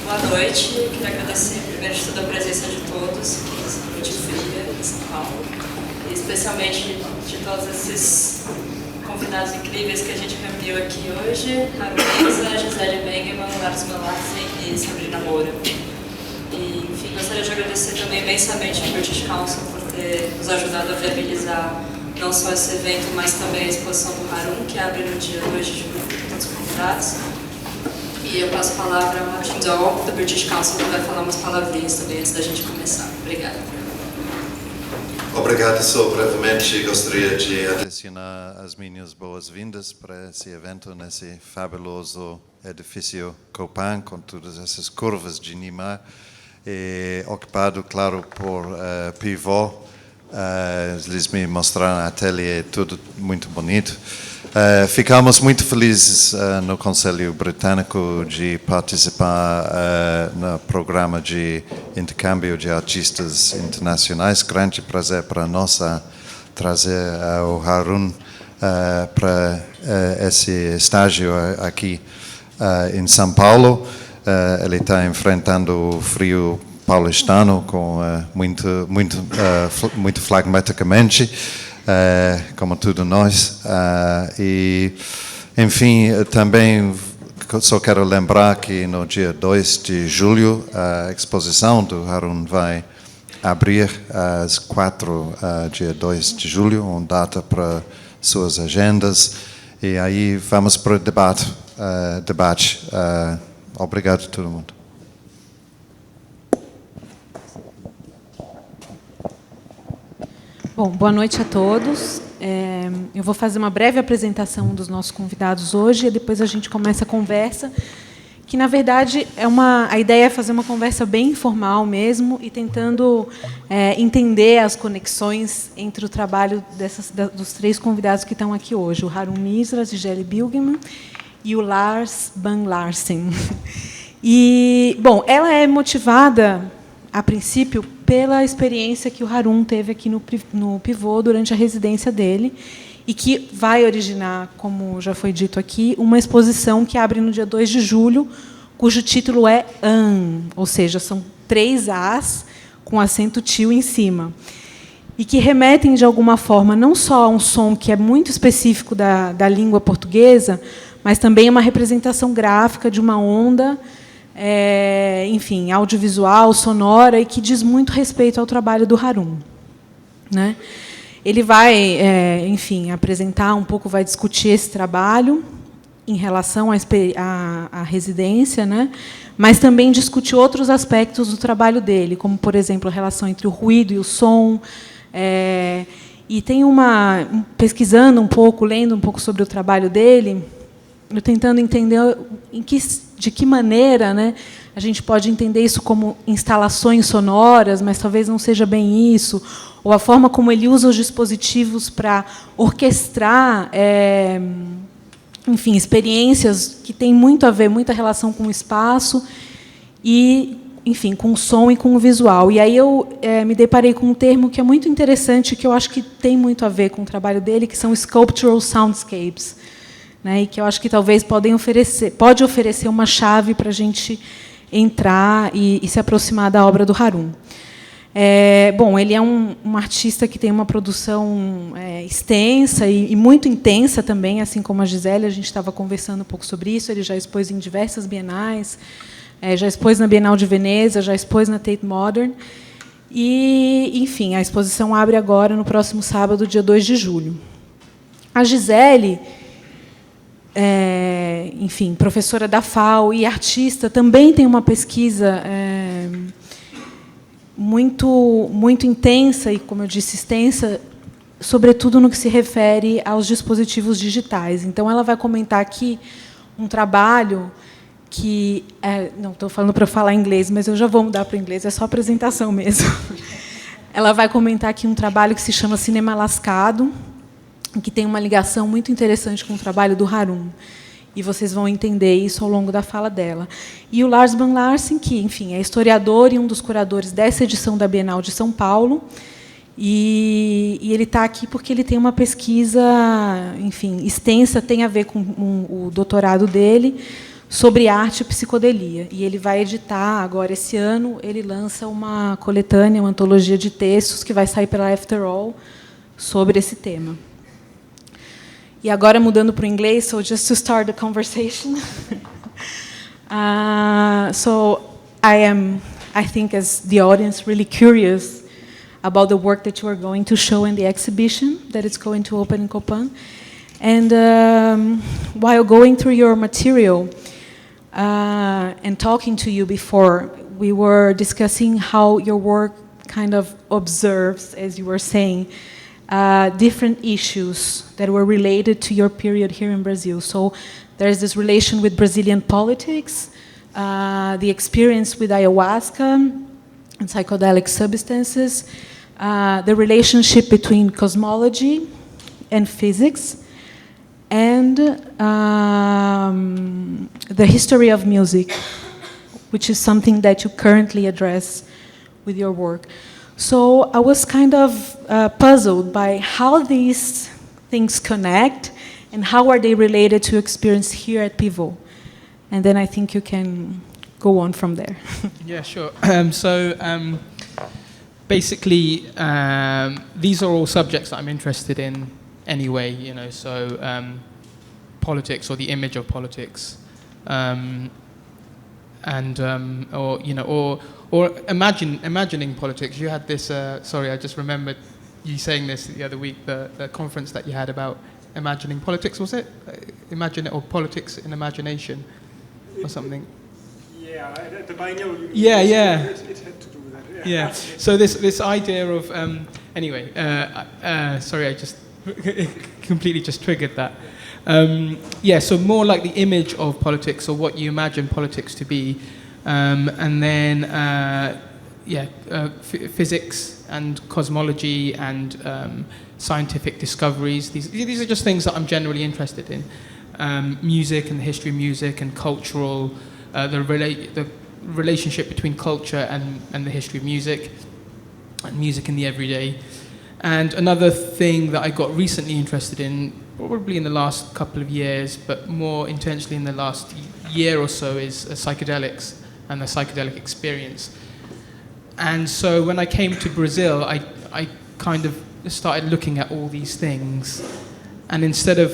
Boa noite. Eu queria agradecer, primeiro de tudo, a presença de todos nessa noite fria em São Paulo, e especialmente de todos esses convidados incríveis que a gente reuniu aqui hoje: Haroon Mirza, Giselle Beiguelman, Lars Bang Larsen e Sabrina Moura. E, enfim, gostaria de agradecer também imensamente ao British Council por ter nos ajudado a viabilizar não só esse evento, mas também a exposição do Haroon, que abre no dia 2 de julho para todos os convidados. E eu passo a palavra ao Giselle, do British Council, que vai falar umas palavrinhas também antes da gente começar. Obrigada. Obrigado. Só brevemente gostaria de adicionar as minhas boas-vindas para esse evento nesse fabuloso edifício Copan, com todas essas curvas de Nimar, ocupado, claro, por Pivô. Eles me mostraram a ateliê, tudo muito bonito. Ficamos muito felizes no Conselho Britânico de participar no programa de intercâmbio de artistas internacionais. Grande prazer para nós trazer o Haroon para esse estágio aqui em São Paulo. Ele está enfrentando o frio paulistano com muito flagmaticamente, como tudo nós. E, enfim, também só quero lembrar que no dia 2 de julho a exposição do Haroon vai abrir às 4, dia 2 de julho, uma data para suas agendas. E aí vamos para o debate. Obrigado a todo mundo. Bom, boa noite a todos. Eu vou fazer uma breve apresentação dos nossos convidados hoje e depois a gente começa a conversa, que, na verdade, a ideia é fazer uma conversa bem informal mesmo e tentando entender as conexões entre o trabalho dos 3 convidados que estão aqui hoje, o Haroon Mirza, a Giselle Beiguelman e o Lars Bang Larsen. E, bom, ela é motivada, a princípio, pela experiência que o Haroon teve aqui no Pivô durante a residência dele e que vai originar, como já foi dito aqui, uma exposição que abre no dia 2 de julho, cujo título é ou seja, são 3 As com acento tio em cima, e que remetem, de alguma forma, não só a um som que é muito específico da língua portuguesa, mas também uma representação gráfica de uma onda, enfim, audiovisual, sonora, e que diz muito respeito ao trabalho do Haroon, né? Ele vai, enfim, apresentar um pouco, vai discutir esse trabalho em relação à residência, né? Mas também discutir outros aspectos do trabalho dele, como, por exemplo, a relação entre o ruído e o som. E tem pesquisando um pouco, lendo um pouco sobre o trabalho dele, eu tentando entender de que maneira, né, a gente pode entender isso como instalações sonoras, mas talvez não seja bem isso, ou a forma como ele usa os dispositivos para orquestrar, enfim, experiências que têm muito a ver, muita relação com o espaço e, enfim, com o som e com o visual. E aí eu me deparei com um termo que é muito interessante, que eu acho que tem muito a ver com o trabalho dele, que são sculptural soundscapes, né, e que eu acho que talvez pode oferecer uma chave para a gente entrar e se aproximar da obra do Haroon. Bom, ele é um artista que tem uma produção extensa e muito intensa também, assim como a Giselle. A gente estava conversando um pouco sobre isso. Ele já expôs em diversas bienais, já expôs na Bienal de Veneza, já expôs na Tate Modern. E, enfim, a exposição abre agora, no próximo sábado, dia 2 de julho. A Giselle, enfim, professora da FAO e artista, também tem uma pesquisa muito intensa e, como eu disse, extensa, sobretudo no que se refere aos dispositivos digitais. Então, ela vai comentar aqui um trabalho que... não, estou falando para falar inglês, mas eu já vou mudar para o inglês, é só apresentação mesmo. Ela vai comentar aqui um trabalho que se chama Cinema Lascado, que tem uma ligação muito interessante com o trabalho do Haroon. E vocês vão entender isso ao longo da fala dela. E o Lars Bang Larsen, que, enfim, é historiador e um dos curadores dessa edição da Bienal de São Paulo. E ele está aqui porque ele tem uma pesquisa, enfim, extensa, tem a ver com o doutorado dele, sobre arte e psicodelia. E ele vai editar agora esse ano, ele lança uma coletânea, uma antologia de textos que vai sair pela After All sobre esse tema. E agora mudando para o inglês, so just to start the conversation. So I think, as the audience, really curious about the work that you are going to show in the exhibition that is going to open in Copan. And while going through your material and talking to you before, we were discussing how your work kind of observes, as you were saying, different issues that were related to your period here in Brazil. So there's this relation with Brazilian politics, the experience with ayahuasca and psychedelic substances, the relationship between cosmology and physics, and the history of music, which is something that you currently address with your work. So I was kind of puzzled by how these things connect and how are they related to experience here at Pivô. And then I think you can go on from there. Yeah, sure. Basically, these are all subjects that I'm interested in anyway, you know, so politics, or the image of politics, or imagining politics. You had this, sorry, I just remembered you saying this the other week, the conference that you had about imagining politics, was it? Or politics in imagination, or something? Yeah, the biennial. Yeah. It had to do with that. Yeah. So this idea of anyway, sorry, I just completely just triggered that. So more like the image of politics, or what you imagine politics to be, and then physics and cosmology and scientific discoveries. These are just things that I'm generally interested in. Music and the history of music and cultural, the relationship between culture and the history of music, and music in the everyday. And another thing that I got recently interested in, probably in the last couple of years, but more intentionally in the last year or so, is psychedelics and the psychedelic experience. And so when I came to Brazil, I kind of started looking at all these things, and instead of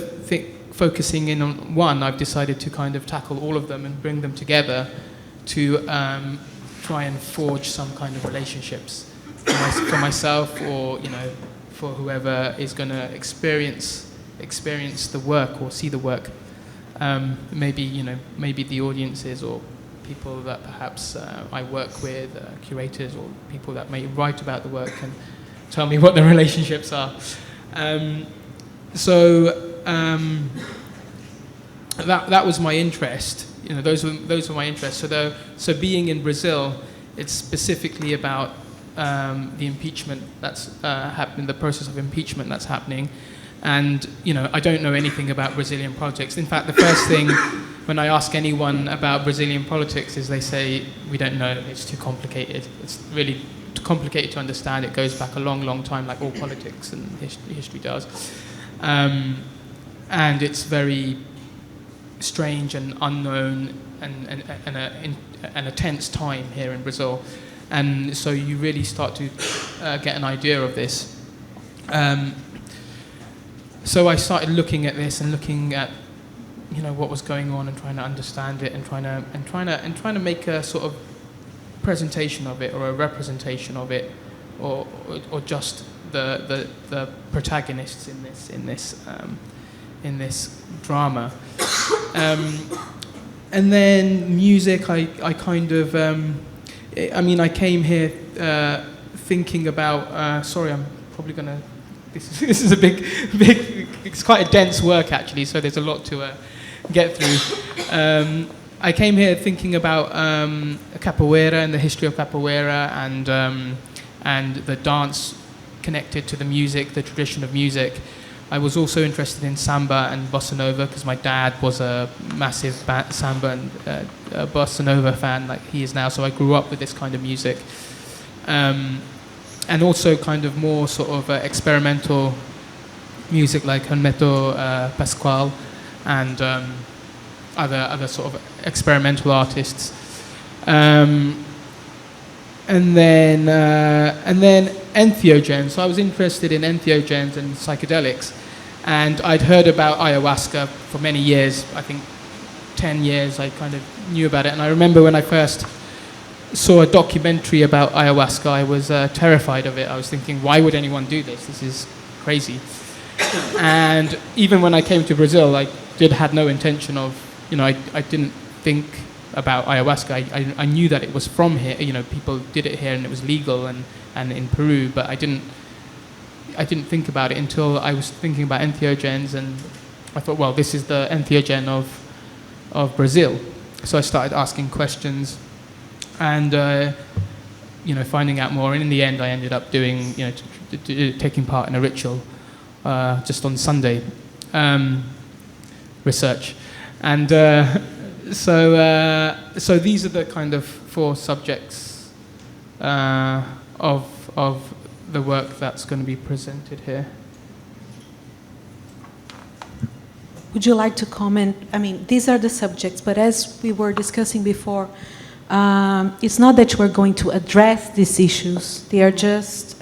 focusing in on one, I've decided to kind of tackle all of them and bring them together to try and forge some kind of relationships for myself, or for whoever is going to experience the work or see the work. Maybe the audiences or people that perhaps I work with, curators or people that may write about the work and tell me what the relationships are. That was my interest. Those were my interests. So being in Brazil, it's specifically about the impeachment that's happening, the process of impeachment that's happening. And I don't know anything about Brazilian politics. In fact, the first thing when I ask anyone about Brazilian politics is they say, we don't know, it's too complicated. It's really too complicated to understand. It goes back a long, long time, like all politics and history does. And it's very strange and unknown and a tense time here in Brazil. And so you really start to get an idea of this. So I started looking at this and looking at what was going on and trying to understand it and trying to make a sort of presentation of it or a representation of it, or just the protagonists in this drama. And then music, I kind of I came here thinking about. Sorry, I'm probably gonna. This is a big. It's quite a dense work actually, so there's a lot to get through. I came here thinking about capoeira and the history of capoeira and the dance connected to the music, the tradition of music. I was also interested in samba and bossa nova because my dad was a massive samba and bossa nova fan, like he is now. So I grew up with this kind of music. And also kind of more sort of experimental music like Hermeto Pascoal and other sort of experimental artists. And then entheogens. So I was interested in entheogens and psychedelics, and I'd heard about ayahuasca for many years. I think 10 years I kind of knew about it. And I remember when I first saw a documentary about ayahuasca, I was terrified of it. I was thinking, why would anyone do this? This is crazy. And even when I came to Brazil, I had no intention of, I didn't think about ayahuasca. I knew that it was from here. People did it here and it was legal and in Peru, but I didn't think about it until I was thinking about entheogens, and I thought, well, this is the entheogen of Brazil. So I started asking questions and finding out more, and in the end I ended up doing taking part in a ritual just on Sunday, research, and so these are the kind of 4 subjects of the work that's going to be presented here. Would you like to comment? I mean, these are the subjects, but as we were discussing before, it's not that you are going to address these issues. They are just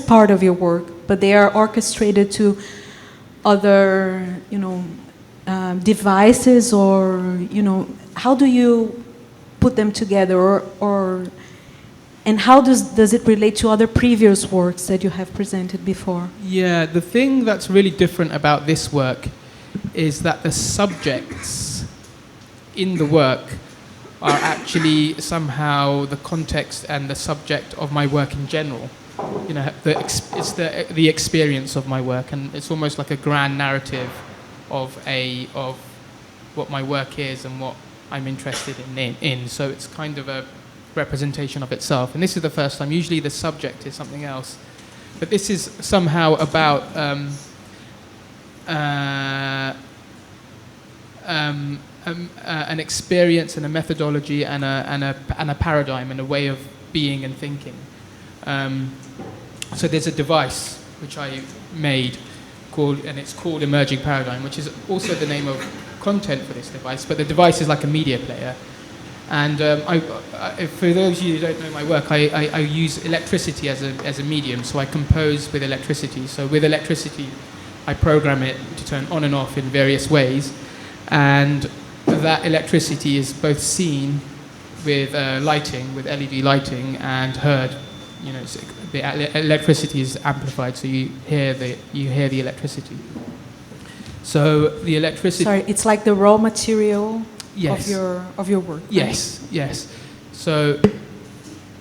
part of your work, but they are orchestrated to other, devices, or how do you put them together, and how does it relate to other previous works that you have presented before? Yeah, the thing that's really different about this work is that the subjects in the work are actually somehow the context and the subject of my work in general. It's the experience of my work, and it's almost like a grand narrative of what my work is and what I'm interested in. So it's kind of a representation of itself. And this is the first time. Usually the subject is something else, but this is somehow about an experience and a methodology and a paradigm and a way of being and thinking. So there's a device which I made and it's called Emerging Paradigm, which is also the name of content for this device, but the device is like a media player. And for those of you who don't know my work, I use electricity as a medium, so I compose with electricity. So with electricity, I program it to turn on and off in various ways, and that electricity is both seen with lighting, with LED lighting, and heard. So the electricity is amplified, so you hear the electricity. So the electricity. Sorry, it's like the raw material. Yes. of your work. Yes, right? Yes. So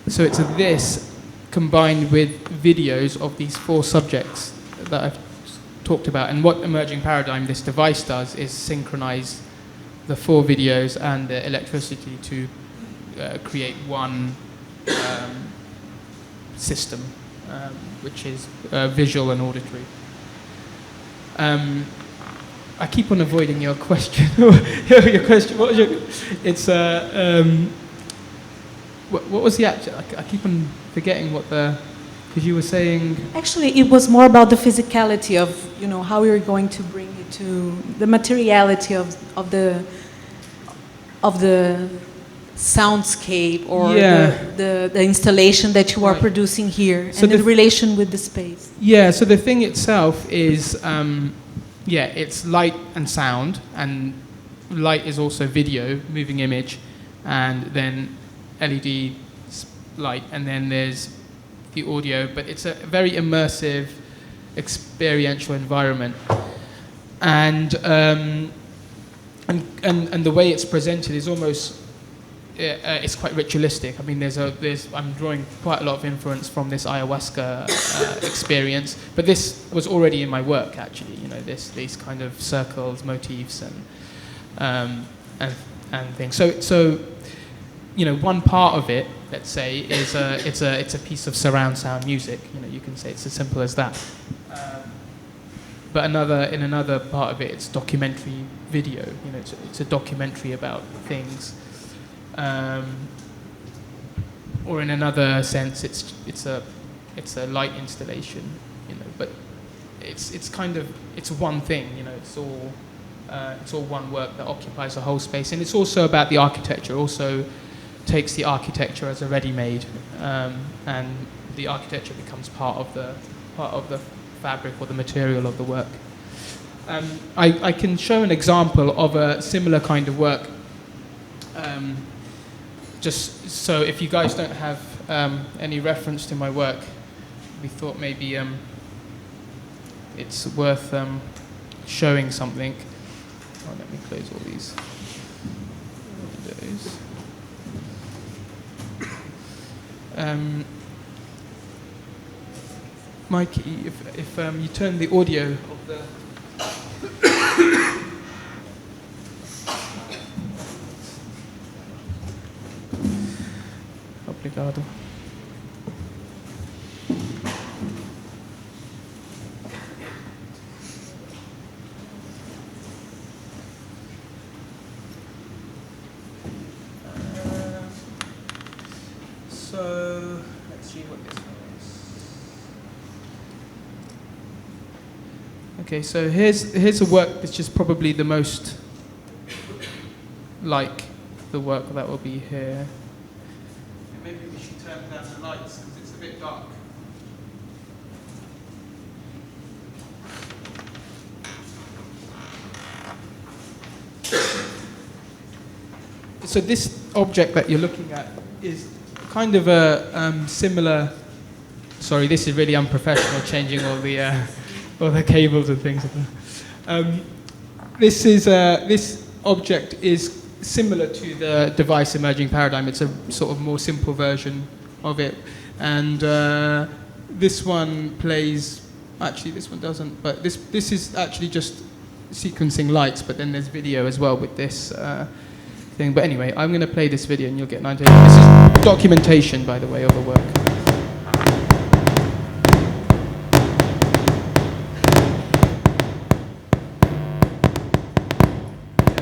it's this combined with videos of these 4 subjects that I've talked about. And what Emerging Paradigm, this device, does is synchronize the 4 videos and the electricity to create one system, which is visual and auditory. I keep on avoiding your question. Your question. What was your? It's what was the actual? I keep on forgetting what the. Because you were saying. Actually, it was more about the physicality of how you're going to bring it to the materiality of the soundscape or the installation that you are producing here, so and the relation with the space. Yeah. So the thing itself is. It's light and sound, and light is also video, moving image, and then LED light, and then there's the audio, but it's a very immersive, experiential environment. And the way it's presented is almost, it's quite ritualistic. I mean, I'm drawing quite a lot of influence from this ayahuasca experience, but this was already in my work actually. These kind of circles, motifs, and things. So one part of it, let's say, is it's a piece of surround sound music. You can say it's as simple as that. But in another part of it, it's documentary video. It's a documentary about things. Or in another sense, it's a light installation, but it's one thing, it's all It's all one work that occupies the whole space, and it's also about the architecture. It also takes the architecture as a ready-made, and the architecture becomes part of the fabric or the material of the work. I can show an example of a similar kind of work. Just so if you guys don't have any reference to my work, we thought maybe it's worth showing something. Oh, let me close all these windows. Mikey, if you turn the audio of the Obrigado. So let's see what this is. Okay, so here's a work that's just probably the most like the work that will be here. Maybe we should turn down the lights because it's a bit dark. So this object that you're looking at is kind of a similar. Sorry, this is really unprofessional. Changing all the cables and things. This object is similar to the device emerging paradigm. It's a sort of more simple version of it, and this one plays. Actually, this one doesn't. But this is actually just sequencing lights. But then there's video as well with this thing. But anyway, I'm going to play this video, and you'll get an idea. This is documentation, by the way, of the work.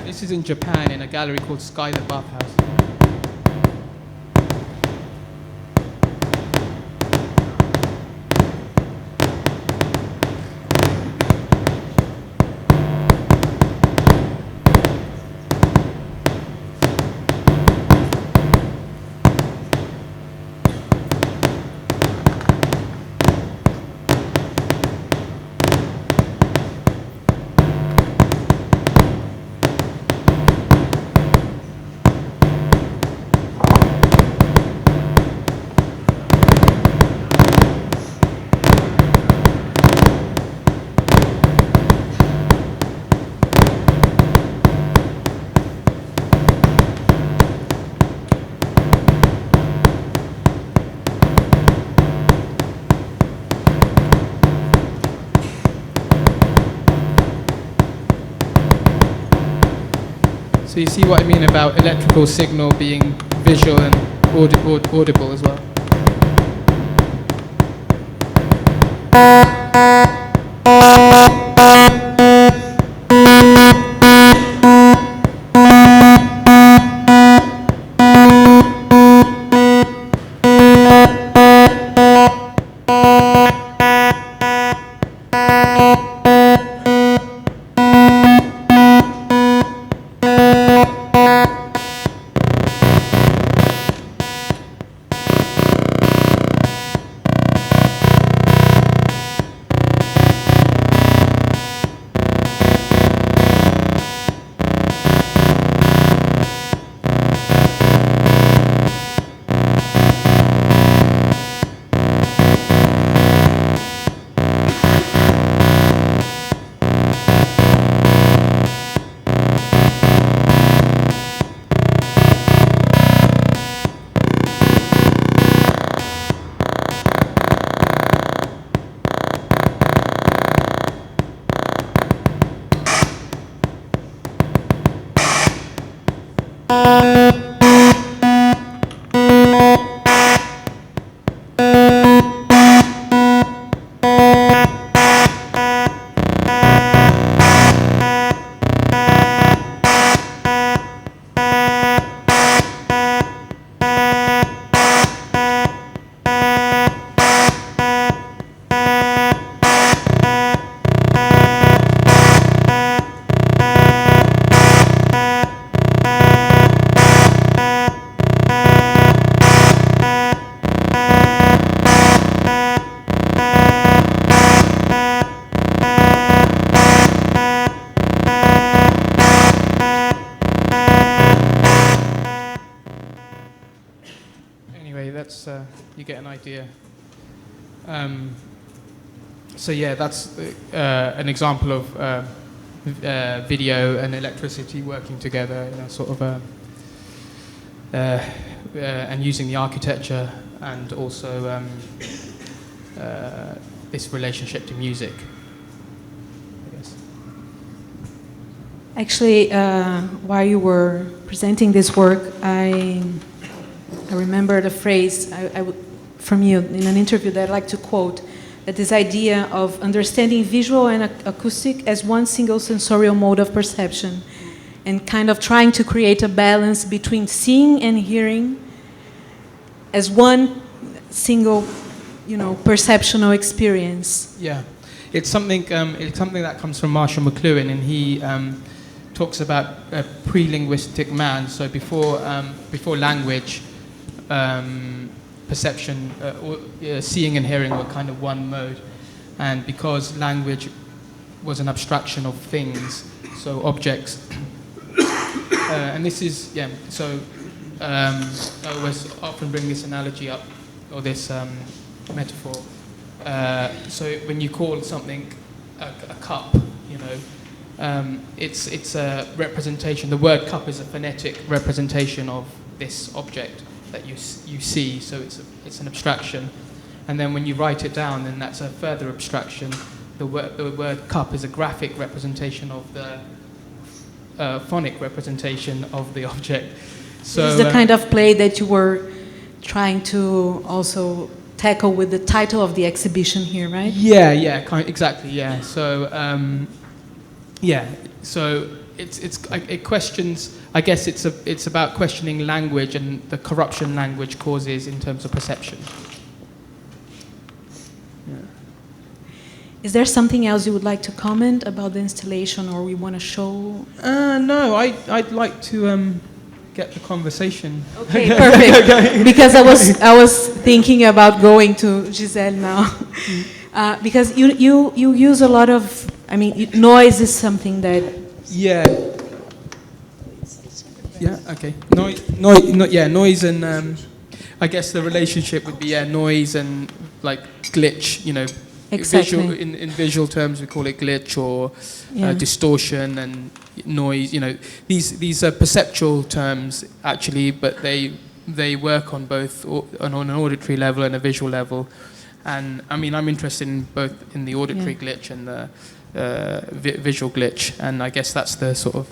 This is in Japan in a gallery called Sky the Bathhouse. So you see what I mean about electrical signal being visual and audible as well. that's you get an idea. So yeah, that's an example of video and electricity working together, sort of, and using the architecture and also this relationship to music, I guess. Actually, while you were presenting this work, I remembered a phrase from you in an interview that I'd like to quote, that this idea of understanding visual and acoustic as one single sensorial mode of perception, and kind of trying to create a balance between seeing and hearing as one single, perceptual experience. Yeah, it's something that comes from Marshall McLuhan, and he talks about a pre-linguistic man. So before language, perception, seeing and hearing were kind of one mode, and because language was an abstraction of things, so objects, and this is So I always often bring this analogy up, or this metaphor. So when you call something a cup, it's a representation. The word cup is a phonetic representation of this object that you see. So it's an abstraction, and then when you write it down, then that's a further abstraction. The word cup is a graphic representation of the phonic representation of the object. So this is the kind of play that you were trying to also tackle with the title of the exhibition here, right? Yeah, exactly, yeah. So, so it questions. I guess it's about questioning language and the corruption language causes in terms of perception. Yeah. Is there something else you would like to comment about the installation, or we want to show? No, I'd like to get the conversation. Okay, perfect. Because I was thinking about going to Giselle now, because you use a lot of. Noise is something that. Yeah. Yeah. Okay. Noise and I guess the relationship would be noise and like glitch. Exactly. In visual terms we call it glitch or distortion and noise. These are perceptual terms actually, but they work on both on an auditory level and a visual level. And I'm interested in both in the auditory glitch and the visual glitch, and I guess that's the sort of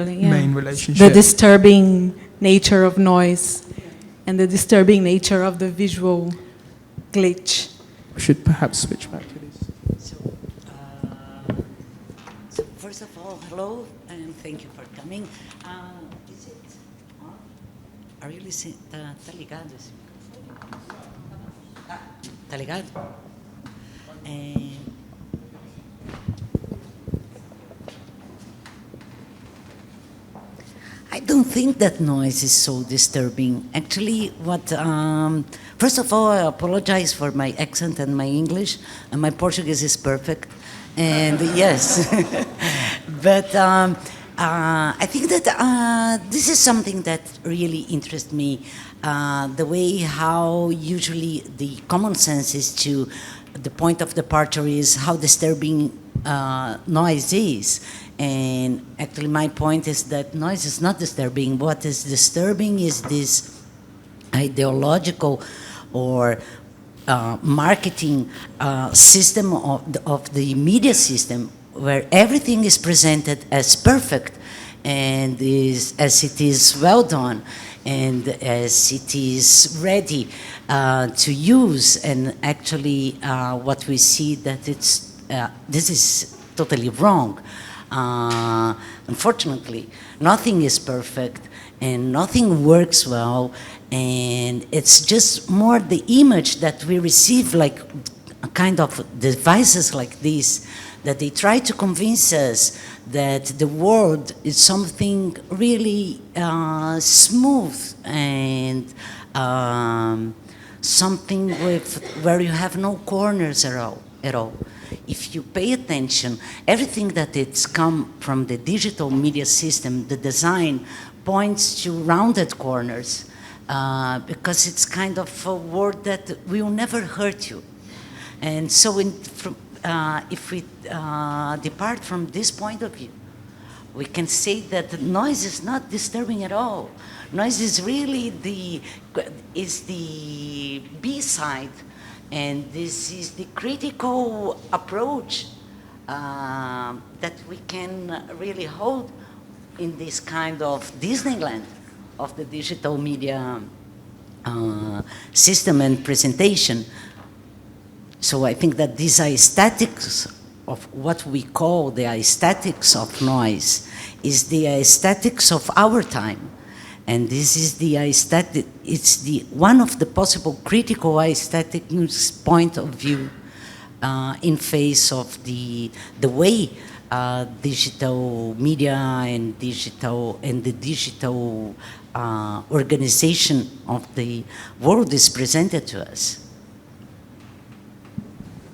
main relationship. The disturbing nature of noise and the disturbing nature of the visual glitch. We should perhaps switch back to this. So first of all, hello, and thank you for coming. Is it on? Are you listening? Tá ligado esse microfone? Tá ligado? I don't think that noise is so disturbing. Actually, first of all, I apologize for my accent and my English, and my Portuguese is perfect. And yes, but I think that this is something that really interests me. The way how usually the common sense is to the point of departure is how disturbing noise is. And actually my point is that noise is not disturbing. What is disturbing is this ideological or marketing system of the media system, where everything is presented as perfect and as it is well done and as it is ready to use. And actually what we see that this is totally wrong. Unfortunately, nothing is perfect and nothing works well, and it's just more the image that we receive, like a kind of devices like this, that they try to convince us that the world is something really smooth and something where you have no corners at all. If you pay attention, everything that it's come from the digital media system, the design points to rounded corners. because it's kind of a word that will never hurt you. And so if we depart from this point of view, we can say that noise is not disturbing at all. Noise is really the B-side, and this is the critical approach that we can really hold in this kind of Disneyland of the digital media system and presentation. So I think that these aesthetics of what we call the aesthetics of noise is the aesthetics of our time. And this is the aesthetic, it's one of the possible critical aesthetic point of view in face of the way digital media and the digital organization of the world is presented to us.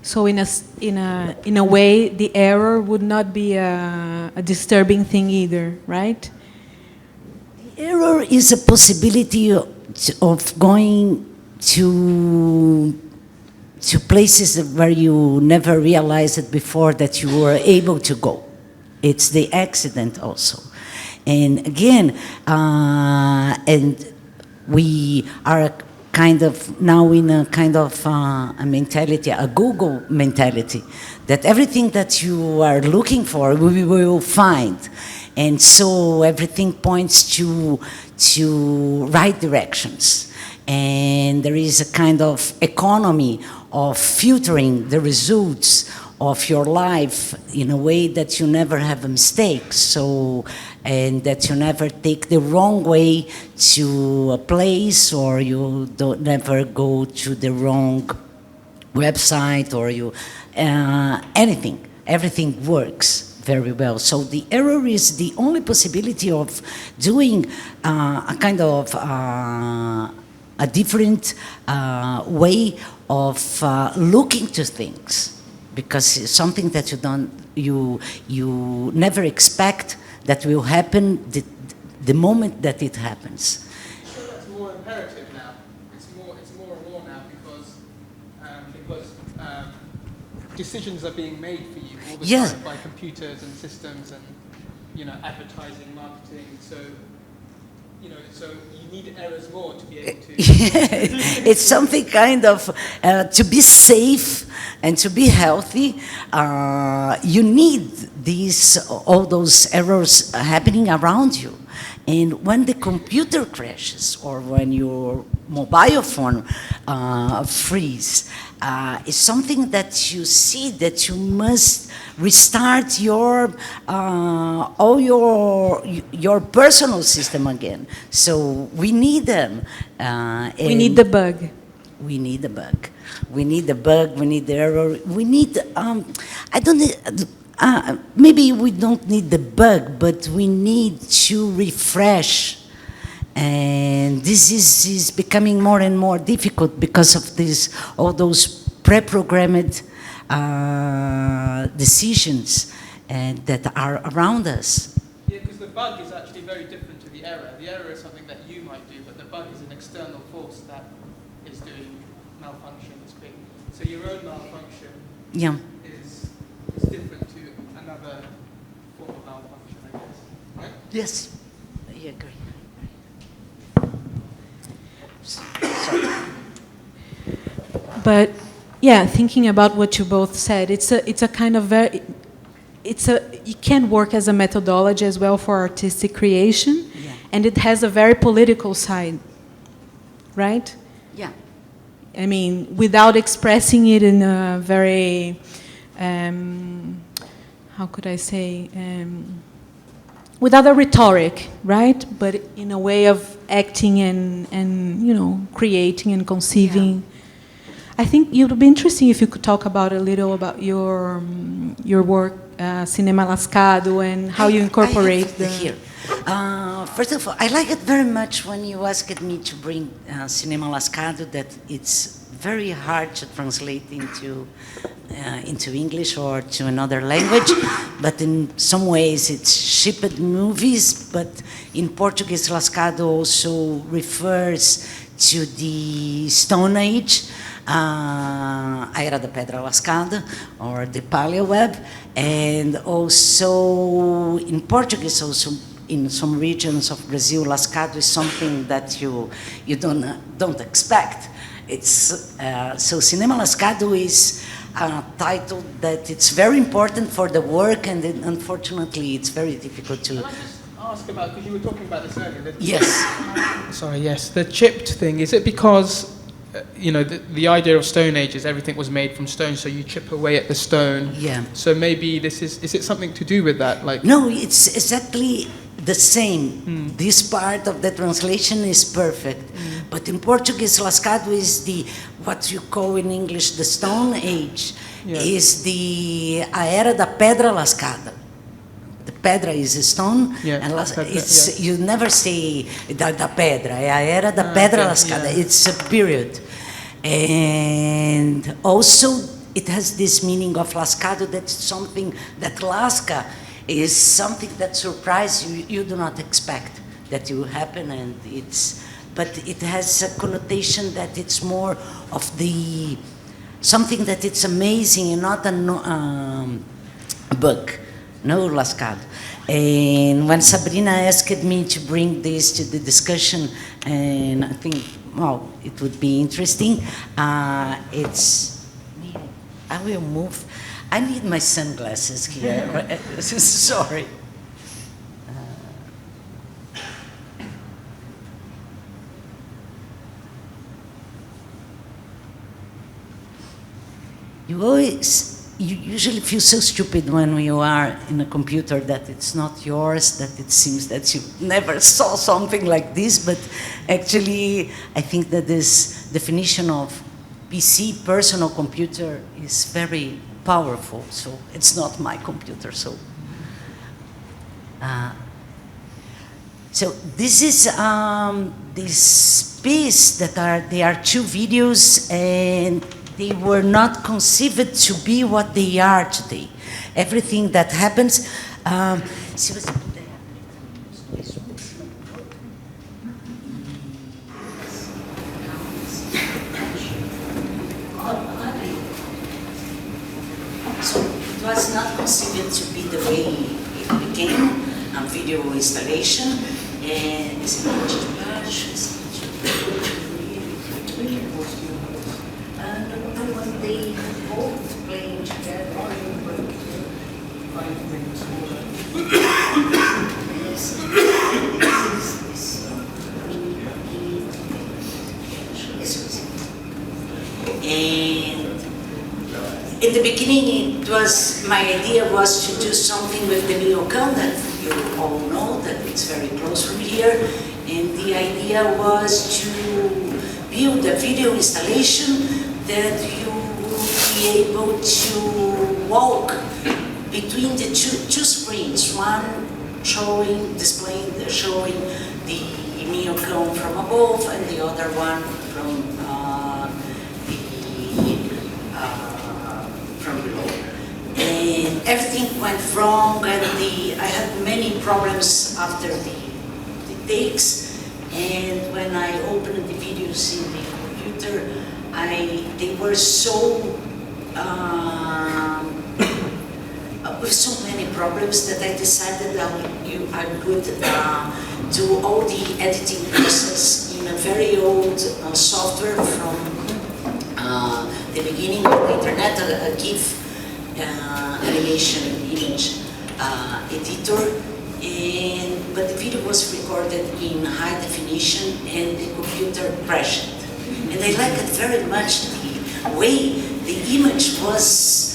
So in a way, the error would not be a disturbing thing either, right? The error is a possibility of going to places where you never realized it before that you were able to go. It's the accident also. And again, and we are kind of now in a kind of a mentality, a Google mentality, that everything that you are looking for, we will find. And so everything points to right directions. And there is a kind of economy of filtering the results of your life in a way that you never have a mistake. So, and that you never take the wrong way to a place, or you don't never go to the wrong website, or you everything works very well. So the error is the only possibility of doing a kind of a different way of looking to things, because it's something that you never expect that will happen the moment that it happens. So that's more imperative now. It's more and more now because decisions are being made for you all the time by computers and systems and advertising, marketing. So so you need errors more to be able to. It's something kind of to be safe and to be healthy. You need all those errors happening around you. And when the computer crashes, or when your mobile phone freezes, it's something that you see that you must restart all your personal system again. So we need them. We need the bug. We need the bug. We need the bug. We need the error. We need. Maybe we don't need the bug, but we need to refresh. And this is becoming more and more difficult because of all those pre-programmed decisions that are around us. Yeah, because the bug is actually very different to the error. The error is something that you might do, but the bug is an external force that is doing malfunction. So your own malfunction is different to another form of malfunction, I guess. Right? Yes, I agree. But yeah, thinking about what you both said, it's a kind of it can work as a methodology as well for artistic creation, and it has a very political side, right? Yeah. I mean, without expressing it in a very, how could I say, without a rhetoric, right? But in a way of acting and creating and conceiving. Yeah. I think it would be interesting if you could talk a little about your work, Cinema Lascado, and how you incorporate here. First of all, I like it very much when you asked me to bring Cinema Lascado, that it's very hard to translate into English or to another language, but in some ways it's shipped movies, but in Portuguese Lascado also refers to the Stone Age, a Era da Pedra Lascada, or the Paleoweb, and also in Portuguese also in some regions of Brazil, Lascado is something that you don't expect. It's so Cinema Lascado is a title that it's very important for the work, and unfortunately it's very difficult to. Can I just ask about, because you were talking about this earlier. Yes. Sorry, yes, the chipped thing. Is it because the idea of Stone Age is everything was made from stone, so you chip away at the stone? Yeah. So maybe is it something to do with that? Like no, it's exactly the same. This part of the translation is perfect. But in Portuguese, Lascado is what you call in English the Stone Age, is a Era da Pedra Lascada. The pedra is a stone, and you never say da pedra, é a Era da Pedra Lascada. It's a period. And also it has this meaning of Lascado, that's something that Lasca is something that surprises you, you do not expect that will happen, and but it has a connotation that it's more of something that it's amazing and not a book. No, Lascado. And when Sabrina asked me to bring this to the discussion, and I think, well, it would be interesting, I will move. I need my sunglasses here. Sorry. You usually feel so stupid when you are in a computer that it's not yours, that it seems that you never saw something like this, but actually I think that this definition of PC, personal computer, is very powerful, so it's not my computer, so this is this piece they are two videos, and they were not conceived to be what they are today. Everything that happens. So it was not conceived to be the way it became, a video installation, and they both playing together. And in the beginning, my idea was to do something with the Mediac that you all know, that it's very close from here. And the idea was to build a video installation that you be able to walk between the two screens, one showing the Mediac from above, and the other one from below. And everything went wrong, and I had many problems after the takes. And when I opened the videos in the computer, they were so with so many problems that I decided I would do all the editing process in a very old software from the beginning of the internet, a GIF animation image editor. But the video was recorded in high definition, and the computer crashed. And I liked it very much, the way the image was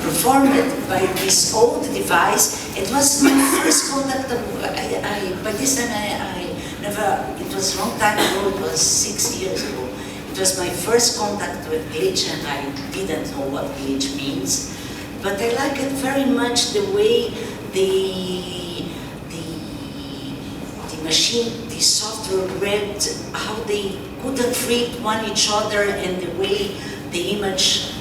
performed by this old device. It was my first contact. By this time, it was a long time ago, it was 6 years ago. It was my first contact with glitch, and I didn't know what glitch means. But I like it very much the way the machine, the software read how they couldn't read one each other, and the way the image,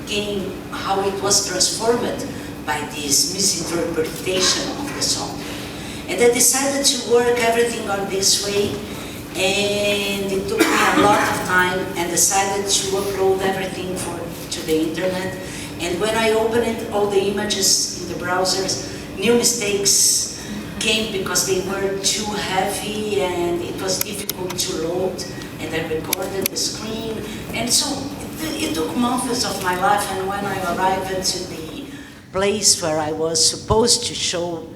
became, how it was transformed by this misinterpretation of the software. And I decided to work everything on this way, and it took me a lot of time, and decided to upload everything to the internet. And when I opened it, all the images in the browsers, new mistakes came because they were too heavy and it was difficult to load, and I recorded the screen. And so it took months of my life, and when I arrived to the place where I was supposed to show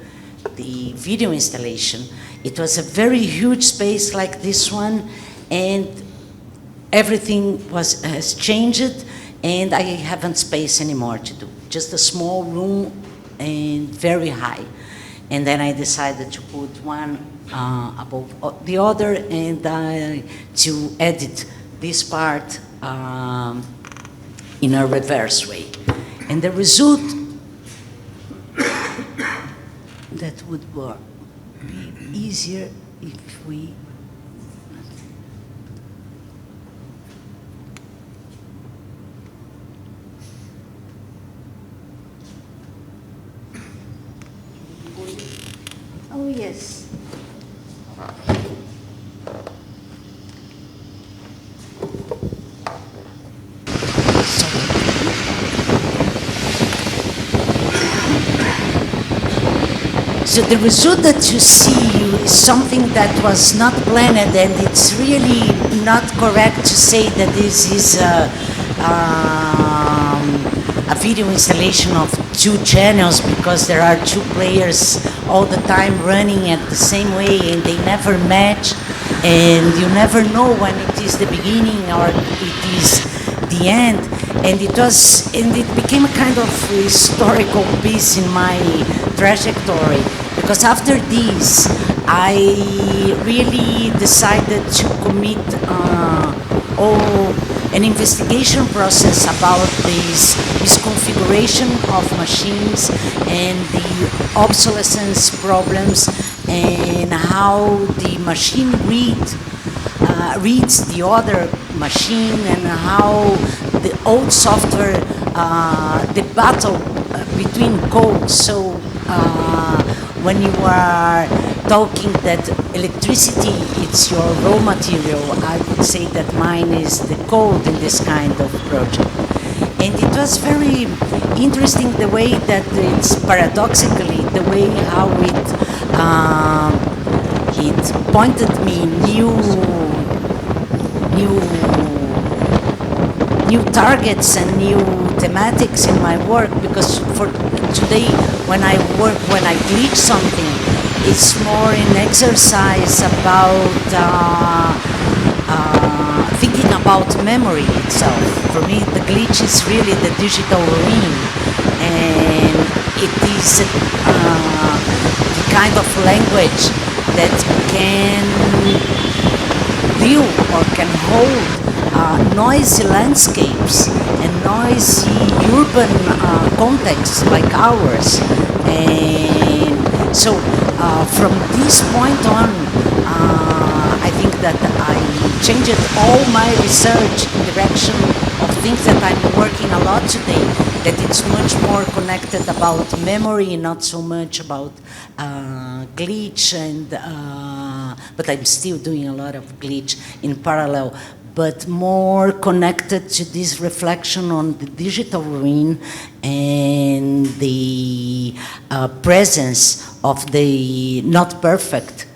the video installation, it was a very huge space like this one, and everything has changed, and I haven't space anymore to do. Just a small room and very high. And then I decided to put one above the other, and to edit this part in a reverse way. And the result that would be easier if we oh yes. So the result that you see is something that was not planned, and it's really not correct to say that this is a video installation of two channels, because there are two players all the time running at the same way, and they never match, and you never know when it is the beginning or it is the end. And it became a kind of historical piece in my trajectory, because after this, I really decided to commit an investigation process about this misconfiguration of machines and the obsolescence problems, and how the machine reads the other machine, and how the old software, the battle between codes. So when you are talking that electricity is your raw material, I would say that mine is the code in this kind of project. And it was very interesting the way that it's paradoxically, the way how it pointed me new targets and new thematics in my work, because for today when I glitch something, it's more an exercise about thinking about memory itself. For me, the glitch is really the digital ruin, and it is the kind of language that can deal or can hold noisy landscapes and noisy urban contexts like ours. And so from this point on, I think that I changed all my research in direction of things that I'm working a lot today, that it's much more connected about memory, not so much about glitch, and but I'm still doing a lot of glitch in parallel, but more connected to this reflection on the digital ruin and the presence of the not perfect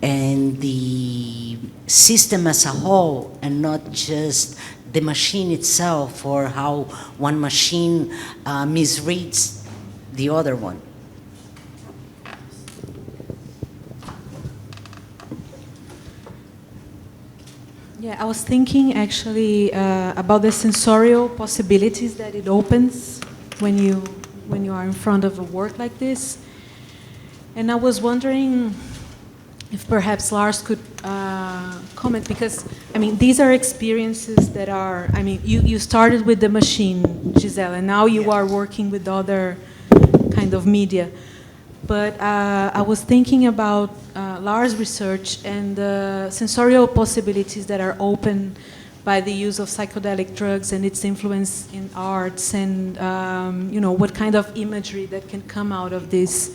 and the system as a whole, and not just the machine itself, or how one machine misreads the other one. Yeah, I was thinking actually about the sensorial possibilities that it opens when you are in front of a work like this. And I was wondering if perhaps Lars could comment, because, I mean, these are experiences that are, I mean, you started with the machine, Giselle, and now you are working with other kind of media. but I was thinking about Lars' research and the sensorial possibilities that are open by the use of psychedelic drugs and its influence in arts, and what kind of imagery that can come out of these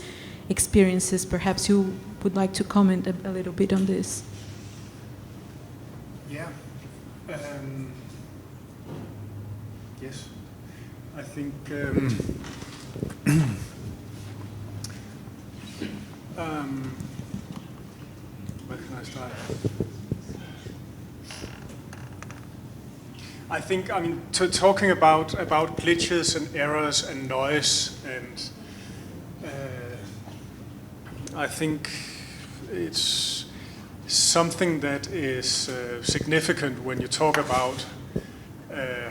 experiences. Perhaps you would like to comment a little bit on this. Yeah. Yes. I think where can I start? I think, talking about glitches and errors and noise, and I think it's something that is significant when you talk about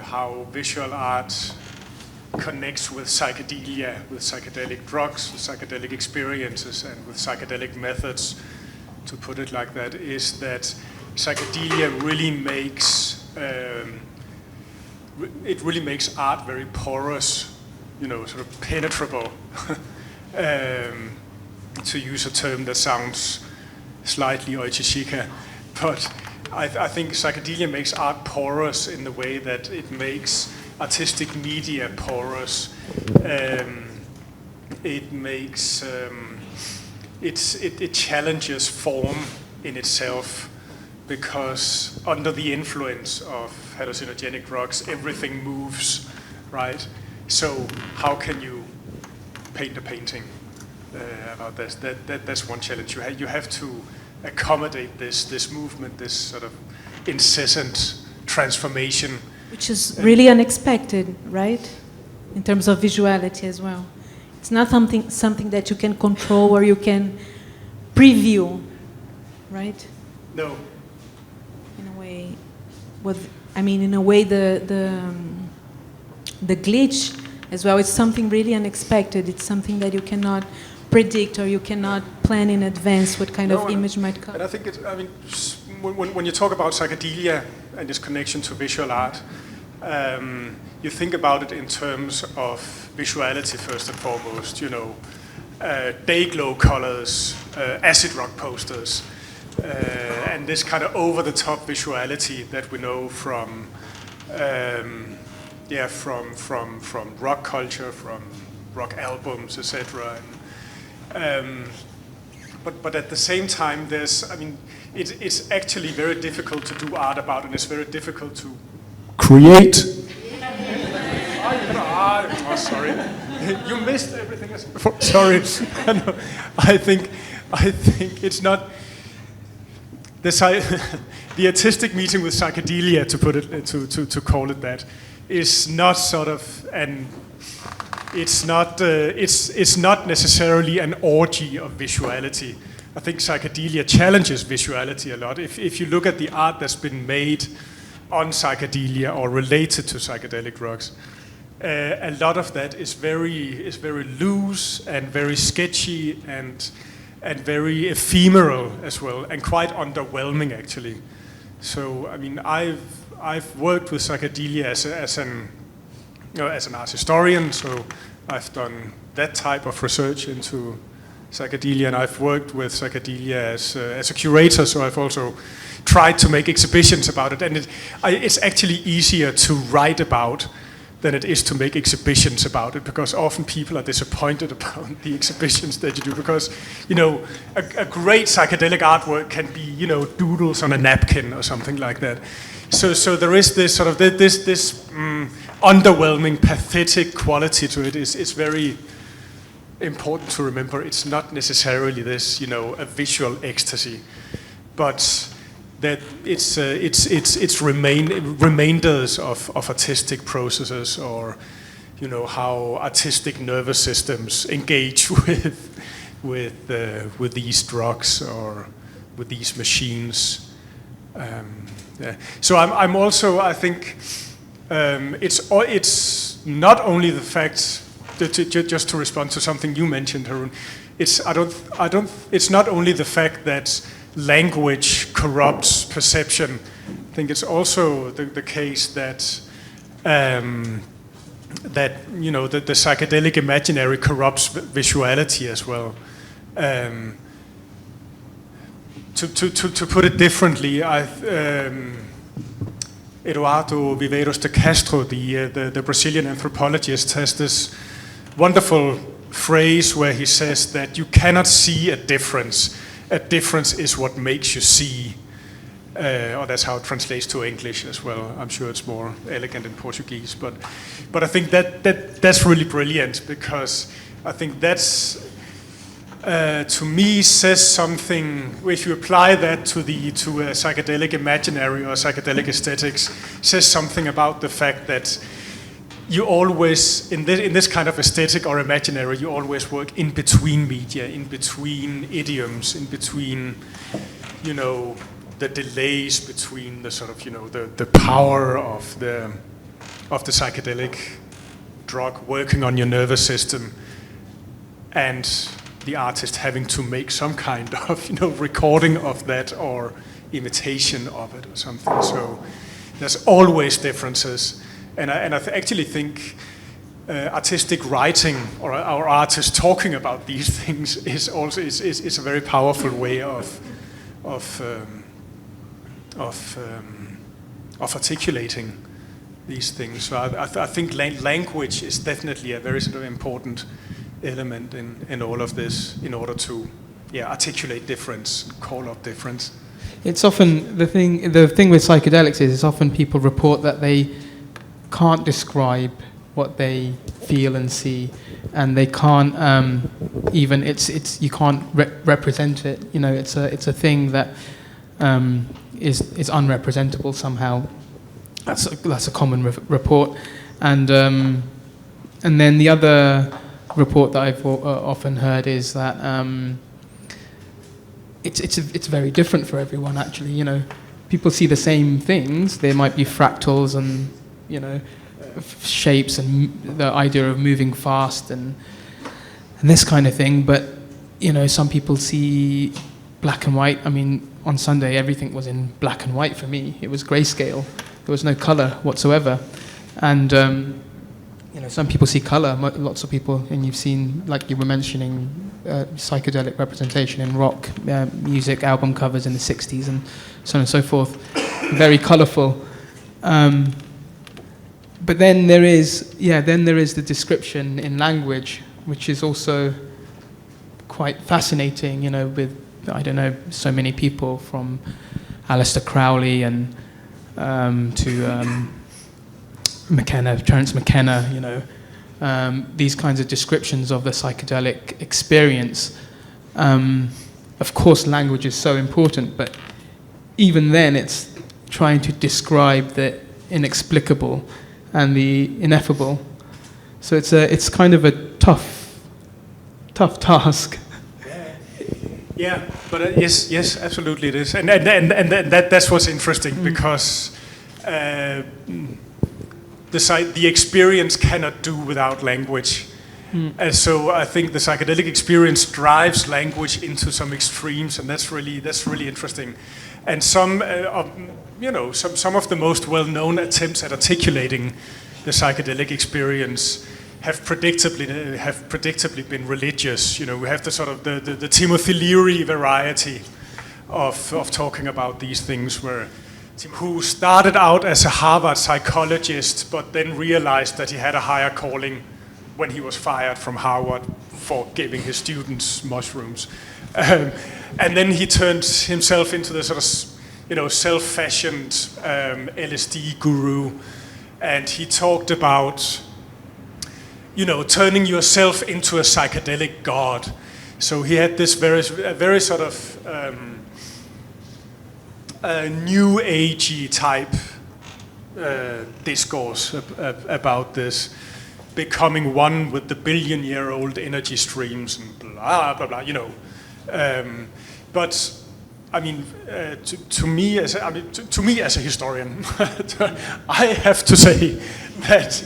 how visual art connects with psychedelia, with psychedelic drugs, with psychedelic experiences, and with psychedelic methods, to put it like that, is that psychedelia really makes art very porous, sort of penetrable, to use a term that sounds slightly oichichika, but I think psychedelia makes art porous in the way that it makes artistic media porous. It makes it challenges form in itself, because under the influence of hallucinogenic drugs, everything moves, right? So how can you paint a painting about this? That's one challenge. You have to accommodate this movement, this sort of incessant transformation. Which is really unexpected, right? In terms of visuality as well. It's not something that you can control or you can preview, right? No. In a way, the glitch as well, it's something really unexpected. It's something that you cannot predict or you cannot plan in advance what kind of image might come. And I think when you talk about psychedelia and its connection to visual art, you think about it in terms of visuality first and foremost. Day glow colors, acid rock posters, and this kind of over-the-top visuality that we know from rock culture, from rock albums, etc. But at the same time, it's actually very difficult to do art about, and it's very difficult to create. Oh, sorry, you missed everything else before. Sorry, I think it's not the artistic meeting with psychedelia, to put it to call it that, is not sort of an. It's not necessarily an orgy of visuality. I think psychedelia challenges visuality a lot. If you look at the art that's been made on psychedelia or related to psychedelic drugs, a lot of that is very loose and very sketchy and very ephemeral as well, and quite underwhelming actually. So I've worked with psychedelia as an art historian, so I've done that type of research into psychedelia, and I've worked with psychedelia as a curator, so I've also tried to make exhibitions about it, and it's actually easier to write about than it is to make exhibitions about it, because often people are disappointed about the exhibitions that you do, because a great psychedelic artwork can be doodles on a napkin or something like that. So there is this sort of this underwhelming, pathetic quality to it. It's very important to remember. It's not necessarily this, a visual ecstasy, but that it's remainders of artistic processes, or how artistic nervous systems engage with these drugs or with these machines. Yeah. So I'm also, I think it's not only the fact that just to respond to something you mentioned, Haroon. It's not only the fact that language corrupts perception. I think it's also the case that that the psychedelic imaginary corrupts visuality as well. To put it differently, Eduardo Viveiros de Castro, the Brazilian anthropologist, has this wonderful phrase where he says that you cannot see a difference. A difference is what makes you see. Or that's how it translates to English as well. I'm sure it's more elegant in Portuguese, but I think that's really brilliant, because I think that's to me says something. If you apply that to a psychedelic imaginary or psychedelic aesthetics, says something about the fact that you always in this kind of aesthetic or imaginary, you always work in between media, in between idioms, in between the delays between the sort of the power of the psychedelic drug working on your nervous system, and the artist having to make some kind of recording of that or imitation of it or something. So there's always differences, and I actually think artistic writing or our artists talking about these things is also is a very powerful way of articulating these things. So I think language is definitely a very sort of important element in all of this, in order to articulate difference, call up difference. It's often the thing with psychedelics is it's often people report that they can't describe what they feel and see, and they can't even you can't represent it. It's a thing that is unrepresentable somehow. That's a common report, and then the other report that I've often heard is that it's very different for everyone. Actually, people see the same things. There might be fractals and shapes and the idea of moving fast and this kind of thing. But some people see black and white. I mean, on Sunday everything was in black and white for me. It was grayscale. There was no color whatsoever, and some people see color. Lots of people, and you've seen, like you were mentioning, psychedelic representation in rock music, album covers in the 60s, and so on and so forth. Very colorful. But then there is the description in language, which is also quite fascinating. With so many people from Aleister Crowley and to Terence McKenna, these kinds of descriptions of the psychedelic experience. Of course, language is so important, but even then, it's trying to describe the inexplicable and the ineffable. So it's kind of a tough task. Yeah, but yes, absolutely it is, and that's what's interesting, because the experience cannot do without language. And so I think the psychedelic experience drives language into some extremes, and that's really interesting. And some of the most well-known attempts at articulating the psychedelic experience have predictably been religious. We have the sort of the Timothy Leary variety of talking about these things, who started out as a Harvard psychologist, but then realized that he had a higher calling when he was fired from Harvard for giving his students mushrooms. And then he turned himself into the sort of, self-fashioned LSD guru. And he talked about, turning yourself into a psychedelic god. So he had this very sort of new agey type discourse about this, becoming one with the billion-year-old energy streams and blah blah blah. But I mean, to me as a historian, I have to say that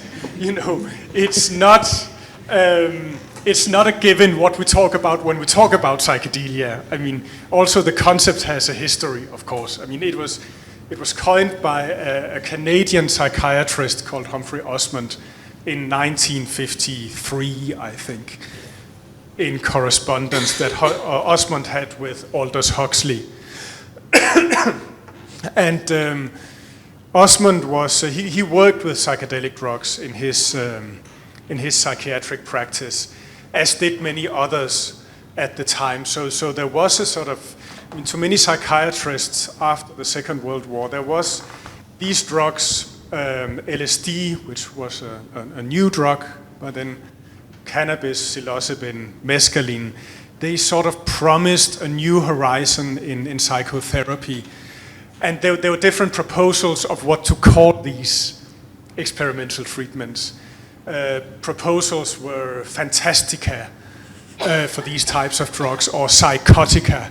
it's not a given what we talk about when we talk about psychedelia. I mean, also the concept has a history, of course. I mean, it was coined by a Canadian psychiatrist called Humphrey Osmond in 1953, I think, in correspondence that Osmond had with Aldous Huxley. And Osmond was, he worked with psychedelic drugs in his psychiatric practice, as did many others at the time. So there was a sort of, I mean, to many psychiatrists after the Second World War, there was these drugs, LSD, which was a new drug, but then cannabis, psilocybin, mescaline, they sort of promised a new horizon in psychotherapy. And there were different proposals of what to call these experimental treatments. Proposals were fantastica for these types of drugs, or psychotica.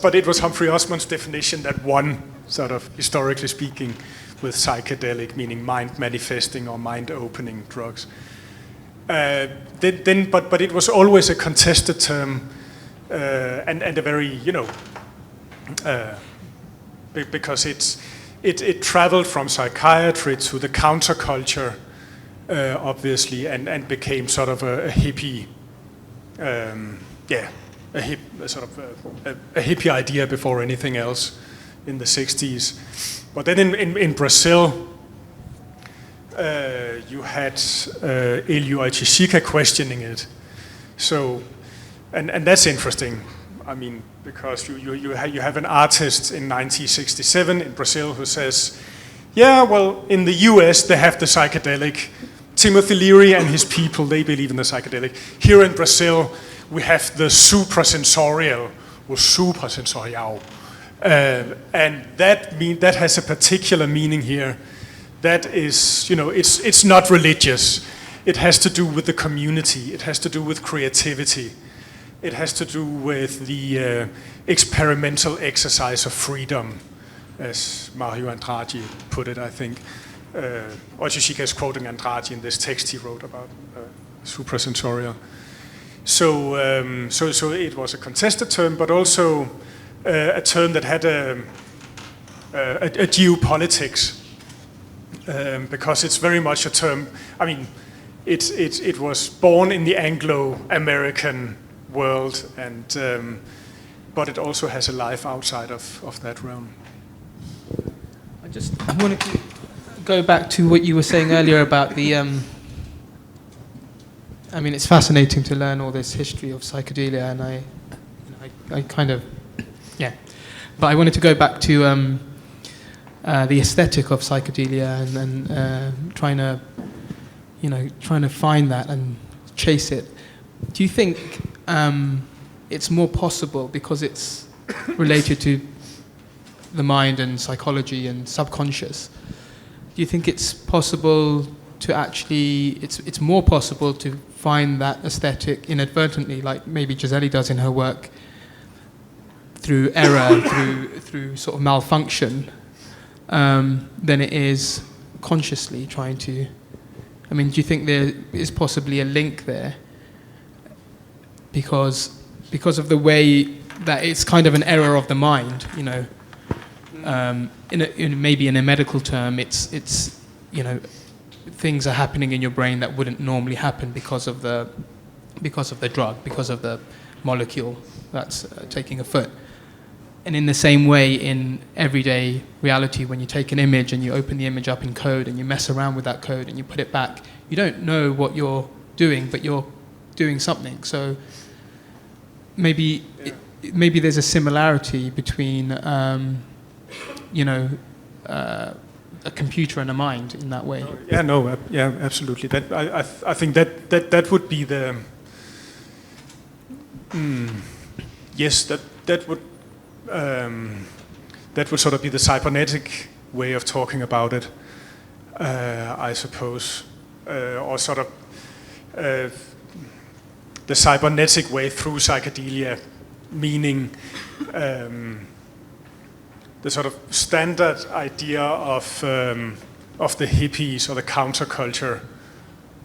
but it was Humphrey Osmond's definition that one, sort of historically speaking, with psychedelic, meaning mind manifesting or mind opening drugs. But it was always a contested term, and a very, because it traveled from psychiatry to the counterculture, obviously, and became sort of a hippie, a hippie idea before anything else in the 60s. But then in Brazil, you had Elio Aichichica questioning it. So, and that's interesting. I mean, because you have an artist in 1967 in Brazil who says, yeah, well, in the US they have the psychedelic. Timothy Leary and his people, they believe in the psychedelic. Here in Brazil, we have the suprasensorial, or suprasensorial. And that has a particular meaning here. That is, it's not religious. It has to do with the community. It has to do with creativity. It has to do with the experimental exercise of freedom, as Mario Andrade put it, I think. Aichichica is quoting Andrade in this text he wrote about suprasensorial. So it was a contested term, but also a term that had a geopolitics, because it's very much a term. I mean, it was born in the Anglo-American world, and but it also has a life outside of that realm. I want to go back to what you were saying earlier about the. I mean, it's fascinating to learn all this history of psychedelia, and I kind of, yeah. But I wanted to go back to the aesthetic of psychedelia and trying to find that and chase it. Do you think it's more possible because it's related to the mind and psychology and subconscious? Do you think it's possible to actually, it's more possible to find that aesthetic inadvertently, like maybe Giselle does in her work, through error, through sort of malfunction, than it is consciously trying to? I mean, do you think there is possibly a link there? Because of the way that it's kind of an error of the mind, maybe in a medical term, it's things are happening in your brain that wouldn't normally happen because of the drug, because of the molecule that's taking a foot. And in the same way, in everyday reality, when you take an image and you open the image up in code and you mess around with that code and you put it back, you don't know what you're doing, but you're doing something. So maybe there's a similarity between a computer and a mind in that way. Yeah, absolutely. That I think that would be the yes, that would sort of be the cybernetic way of talking about it, I suppose, or sort of the cybernetic way through psychedelia, meaning the sort of standard idea of the hippies or the counterculture,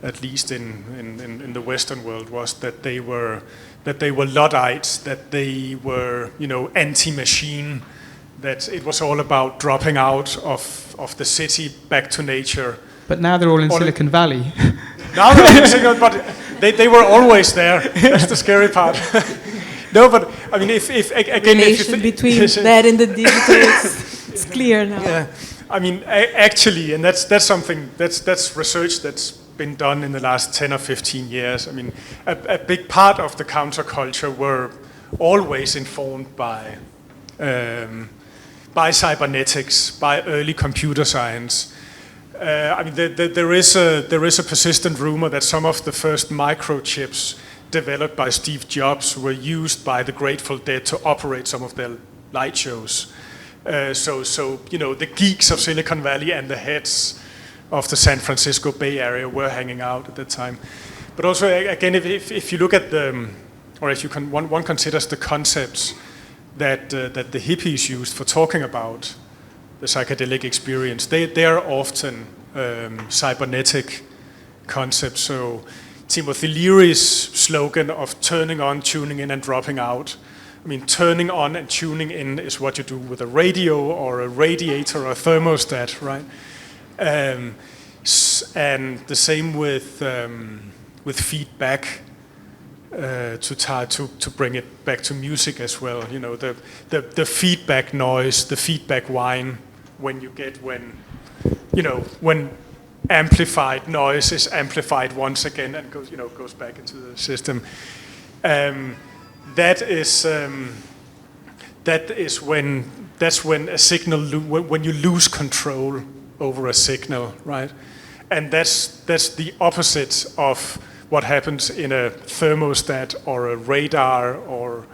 at least in the Western world, was that they were Luddites, that they were anti-machine, that it was all about dropping out of the city back to nature, But now they're all in Silicon Valley. Now they're all in Silicon Valley, but they were always there. That's the scary part. No, but I mean, if again, relation between that and the digital, it's clear now. Yeah, I mean, actually, and that's something that's research that's been done in the last 10 or 15 years. I mean, a big part of the counterculture were always informed by cybernetics, by early computer science. I mean, there is a persistent rumor that some of the first microchips developed by Steve Jobs were used by the Grateful Dead to operate some of their light shows. So you know, the geeks of Silicon Valley and the heads of the San Francisco Bay Area were hanging out at that time. But also, again, if you look at or if one considers the concepts that the hippies used for talking about the psychedelic experience, they are often cybernetic concepts. So Timothy Leary's slogan of turning on, tuning in, and dropping out. I mean, turning on and tuning in is what you do with a radio or a radiator or a thermostat, right? And the same with feedback. To bring it back to music as well, you know, the feedback noise, the feedback whine when amplified noise is amplified once again and goes back into the system. That's when a signal when you lose control over a signal, right? And that's the opposite of what happens in a thermostat or a radar or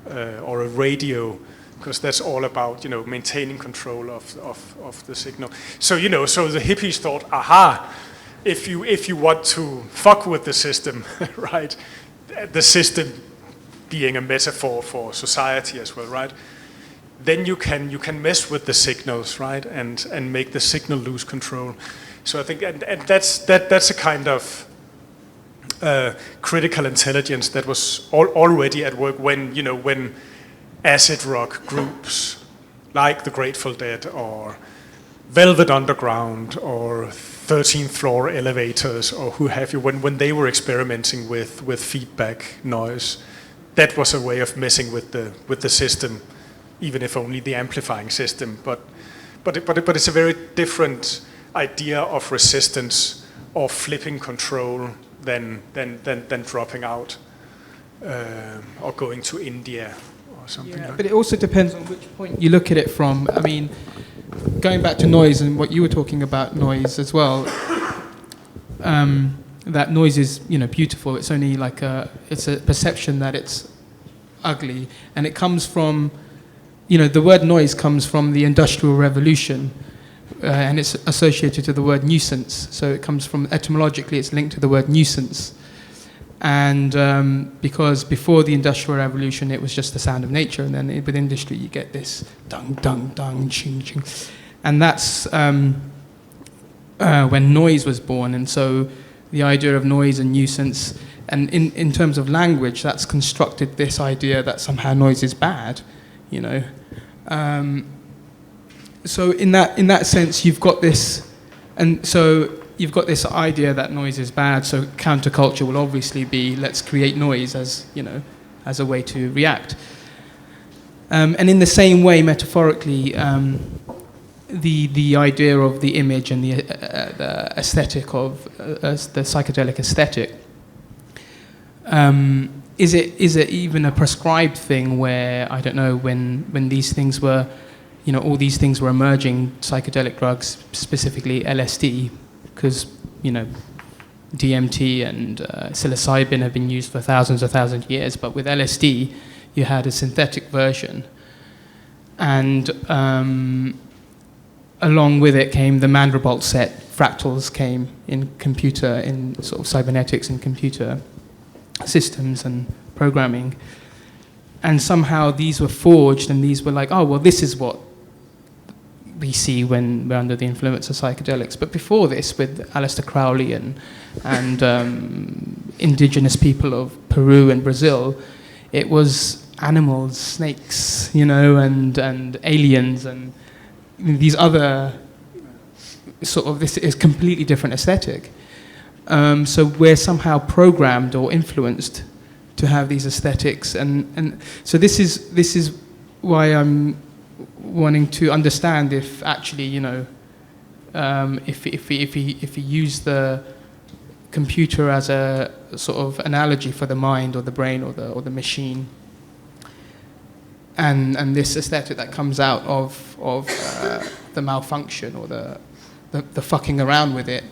a radio, because that's all about maintaining control of the signal. So so the hippies thought, aha, if you want to fuck with the system, right? The system being a metaphor for society as well, right? Then you can mess with the signals, right, and make the signal lose control. So I think and that's a kind of critical intelligence that was already at work when acid rock groups like the Grateful Dead or Velvet Underground or 13th Floor Elevators or who have you, when they were experimenting with feedback noise, that was a way of messing with the system, even if only the amplifying system. But it's a very different idea of resistance or flipping control than dropping out or going to India or something. Yeah, but it also depends on which point you look at it from. I mean, going back to noise and what you were talking about noise as well, that noise is beautiful. It's only like it's a perception that it's ugly, and it comes from the word noise comes from the Industrial Revolution. And it's associated to the word nuisance. So it comes from, etymologically, it's linked to the word nuisance. And because before the Industrial Revolution, it was just the sound of nature. And then with industry, you get this dung, dung, dung, ching, ching. And that's when noise was born. And so the idea of noise and nuisance, and in terms of language, that's constructed this idea that somehow noise is bad, So in that sense, you've got this, and so you've got this idea that noise is bad. So counterculture will obviously be, let's create noise as a way to react. And in the same way, metaphorically, the idea of the image and the aesthetic of the psychedelic aesthetic, is it even a prescribed thing where, I don't know, when these things were, all these things were emerging, psychedelic drugs, specifically LSD, because, DMT and psilocybin have been used for thousands of years, but with LSD, you had a synthetic version. And along with it came the Mandelbrot set, fractals came in sort of cybernetics and computer systems and programming. And somehow these were forged, and these were like, oh, well, this is what we see when we're under the influence of psychedelics. But before this, with Aleister Crowley and indigenous people of Peru and Brazil, it was animals, snakes, and aliens and these other sort of this is completely different aesthetic. So we're somehow programmed or influenced to have these aesthetics, and so this is why I'm wanting to understand if actually, you know, if we use the computer as a sort of analogy for the mind or the brain or the machine, and this aesthetic that comes out of the malfunction or the fucking around with it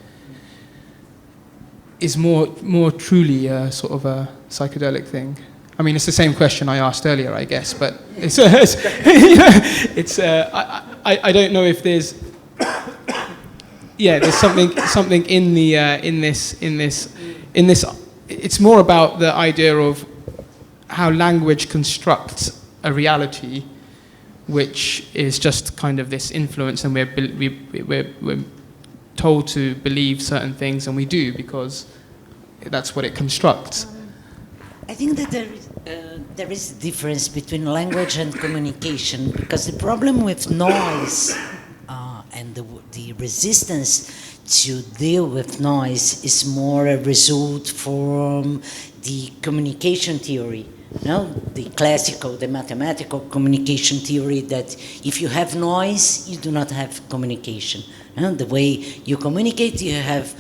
is more truly a sort of a psychedelic thing. I mean, it's the same question I asked earlier, I guess, but I don't know if there's there's something in this. It's more about the idea of how language constructs a reality, which is just kind of this influence, and we're told to believe certain things, and we do because that's what it constructs. I think that there is a difference between language and communication, because the problem with noise and the resistance to deal with noise is more a result from the communication theory. No, the classical, the mathematical communication theory that if you have noise, you do not have communication. The way you communicate, you have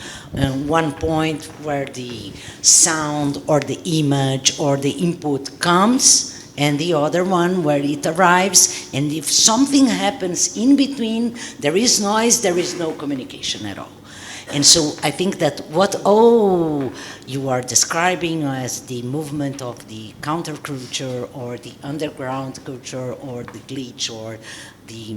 one point where the sound or the image or the input comes, and the other one where it arrives, and if something happens in between, there is noise, there is no communication at all. And so I think that what you are describing as the movement of the counterculture or the underground culture or the glitch or the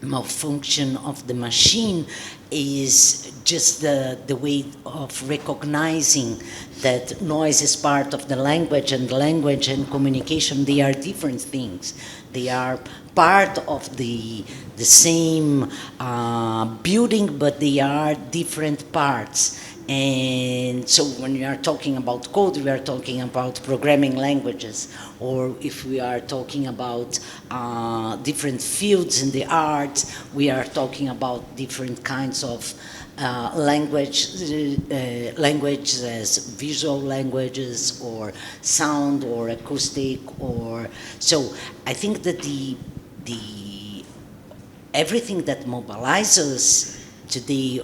malfunction of the machine is just the way of recognizing that noise is part of the language and communication, they are different things. They are part of the same building, but they are different parts. And so when we are talking about code, we are talking about programming languages, or if we are talking about different fields in the arts, we are talking about different kinds of languages as visual languages or sound or acoustic, or so I think that the everything that mobilizes today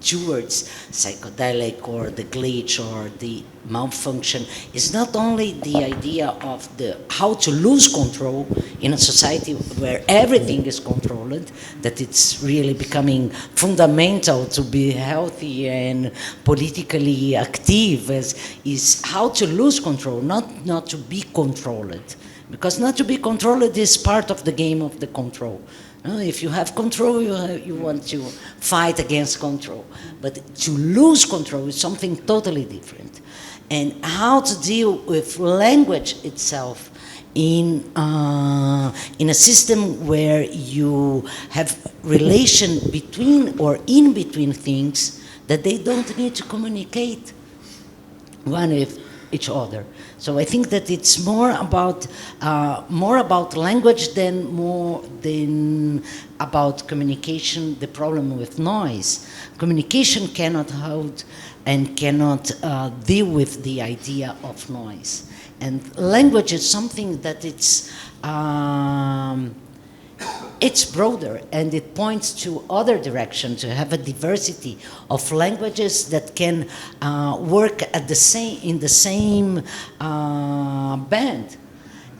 towards psychedelic or the glitch or the malfunction is not only the idea of how to lose control in a society where everything is controlled, that it's really becoming fundamental to be healthy and politically active, is how to lose control, not to be controlled. Because not to be controlled is part of the game of the control. If you have control, you want to fight against control. But to lose control is something totally different. And how to deal with language itself in a system where you have relation between or in between things that they don't need to communicate one with each other. So I think that it's more about language than about communication. The problem with noise, communication cannot hold and cannot deal with the idea of noise, and language is something that it's broader and it points to other directions, to have a diversity of languages that can work in the same band.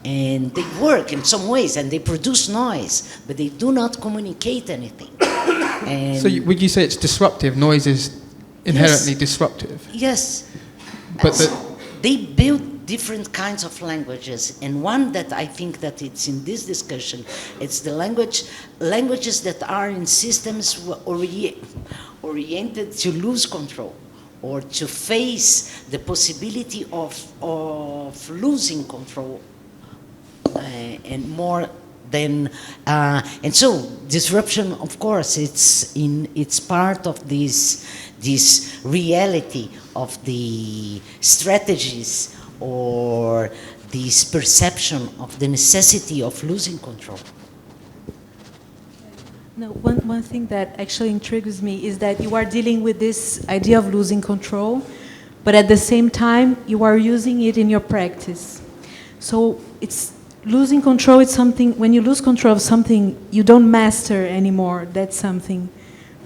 And they work in some ways and they produce noise, but they do not communicate anything. And so would you say it's disruptive? Noise is inherently disruptive? Yes. But they build different kinds of languages, and one that I think that it's in this discussion, it's the languages that are in systems oriented to lose control or to face the possibility of losing control, and more than and so disruption, of course, it's part of this reality of the strategies or this perception of the necessity of losing control. No, one thing that actually intrigues me is that you are dealing with this idea of losing control, but at the same time, you are using it in your practice. So it's losing control. It's something, when you lose control of something, you don't master anymore. That's something.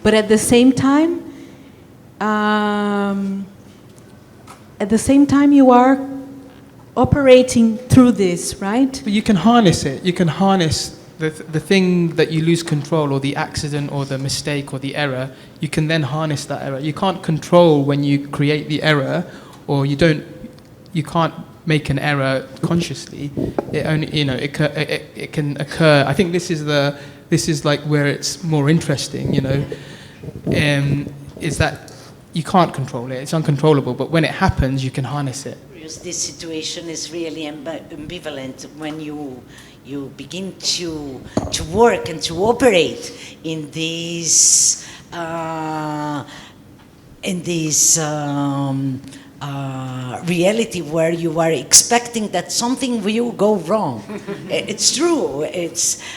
But at the same time, you are operating through this, right? But you can harness it. You can harness the thing that you lose control, or the accident, or the mistake, or the error. You can then harness that error. You can't control when you create the error, or you can't make an error consciously. It only, it can occur. I think this is like where it's more interesting, is that you can't control it. It's uncontrollable. But when it happens, you can harness it. This situation is really ambivalent when you begin to work and to operate in this reality where you are expecting that something will go wrong. It's true.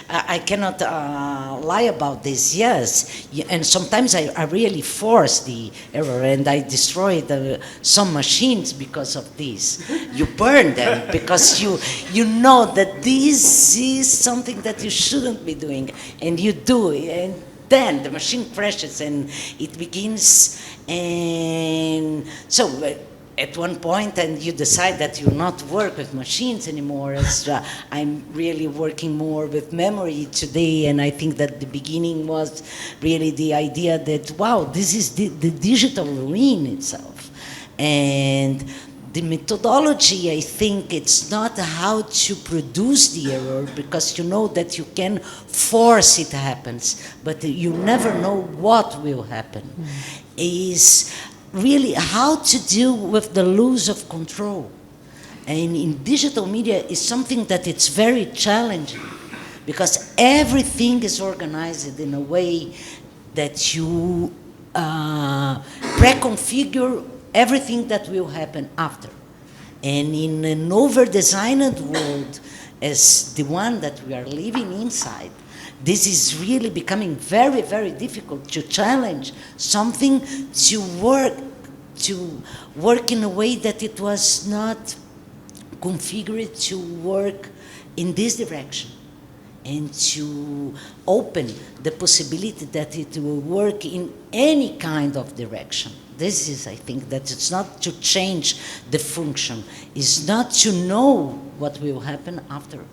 I cannot lie about this. Yes, and sometimes I really force the error, and I destroy some machines because of this. You burn them because you know that this is something that you shouldn't be doing, and you do it. And then the machine crashes and it begins, and so at one point, and you decide that you not work with machines anymore. As I'm really working more with memory today, and I think that the beginning was really the idea that, wow, this is the digital ruin itself. And the methodology, I think, it's not how to produce the error, because you know that you can force it happens, but you never know what will happen. Is really how to deal with the loss of control. And in digital media is something that it's very challenging, because everything is organized in a way that you pre-configure everything that will happen after. And in an over-designed world as the one that we are living inside, this is really becoming very, very difficult to challenge something, to work in a way that it was not configured to work in this direction, and to open the possibility that it will work in any kind of direction. This is, I think, that it's not to change the function, it's not to know what will happen after.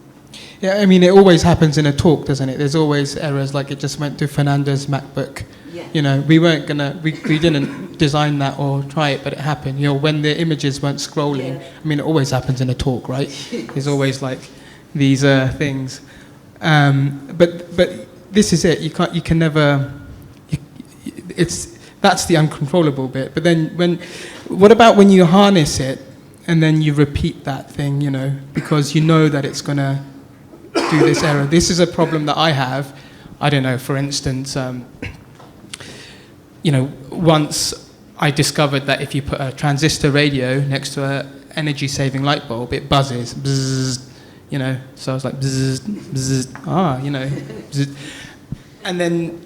Yeah, I mean, it always happens in a talk, doesn't it? There's always errors, like it just went to Fernanda's MacBook. Yeah. We didn't design that or try it, but it happened. When the images weren't scrolling, yeah. I mean, it always happens in a talk, right? There's always like these things. But this is it. You can never. That's the uncontrollable bit. But then what about when you harness it and then you repeat that thing, because you know that it's gonna do this error. This is a problem that I have. I don't know, for instance, once I discovered that if you put a transistor radio next to an energy-saving light bulb, it buzzes, bzzz, so I was like, bzzz, bzzz, bzzz. And then,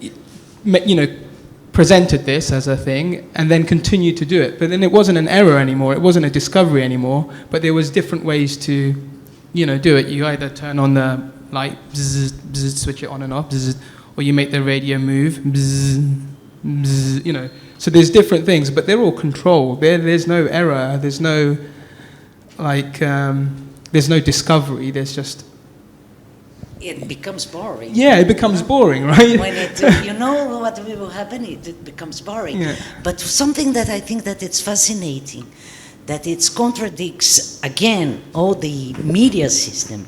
presented this as a thing, and then continued to do it. But then it wasn't an error anymore, it wasn't a discovery anymore, but there was different ways to do it. You either turn on the light, bzzz, bzzz, switch it on and off, bzzz, or you make the radio move, bzzz, bzzz, So there's different things, but they're all controlled. There's no error, there's no, there's no discovery, there's just... It becomes boring. Yeah, it becomes boring, right? When you know what will happen, it becomes boring. Yeah. But something that I think that it's fascinating, that it contradicts, again, all the media system,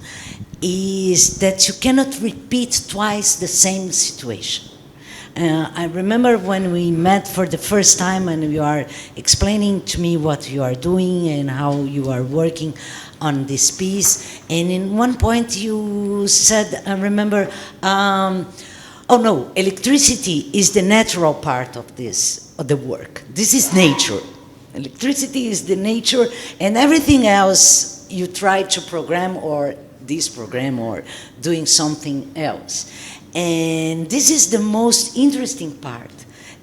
is that you cannot repeat twice the same situation. I remember when we met for the first time and you are explaining to me what you are doing and how you are working on this piece, and in one point you said, I remember, electricity is the natural part of the work. This is nature. Electricity is the nature, and everything else you try to program or disprogram or doing something else. And this is the most interesting part.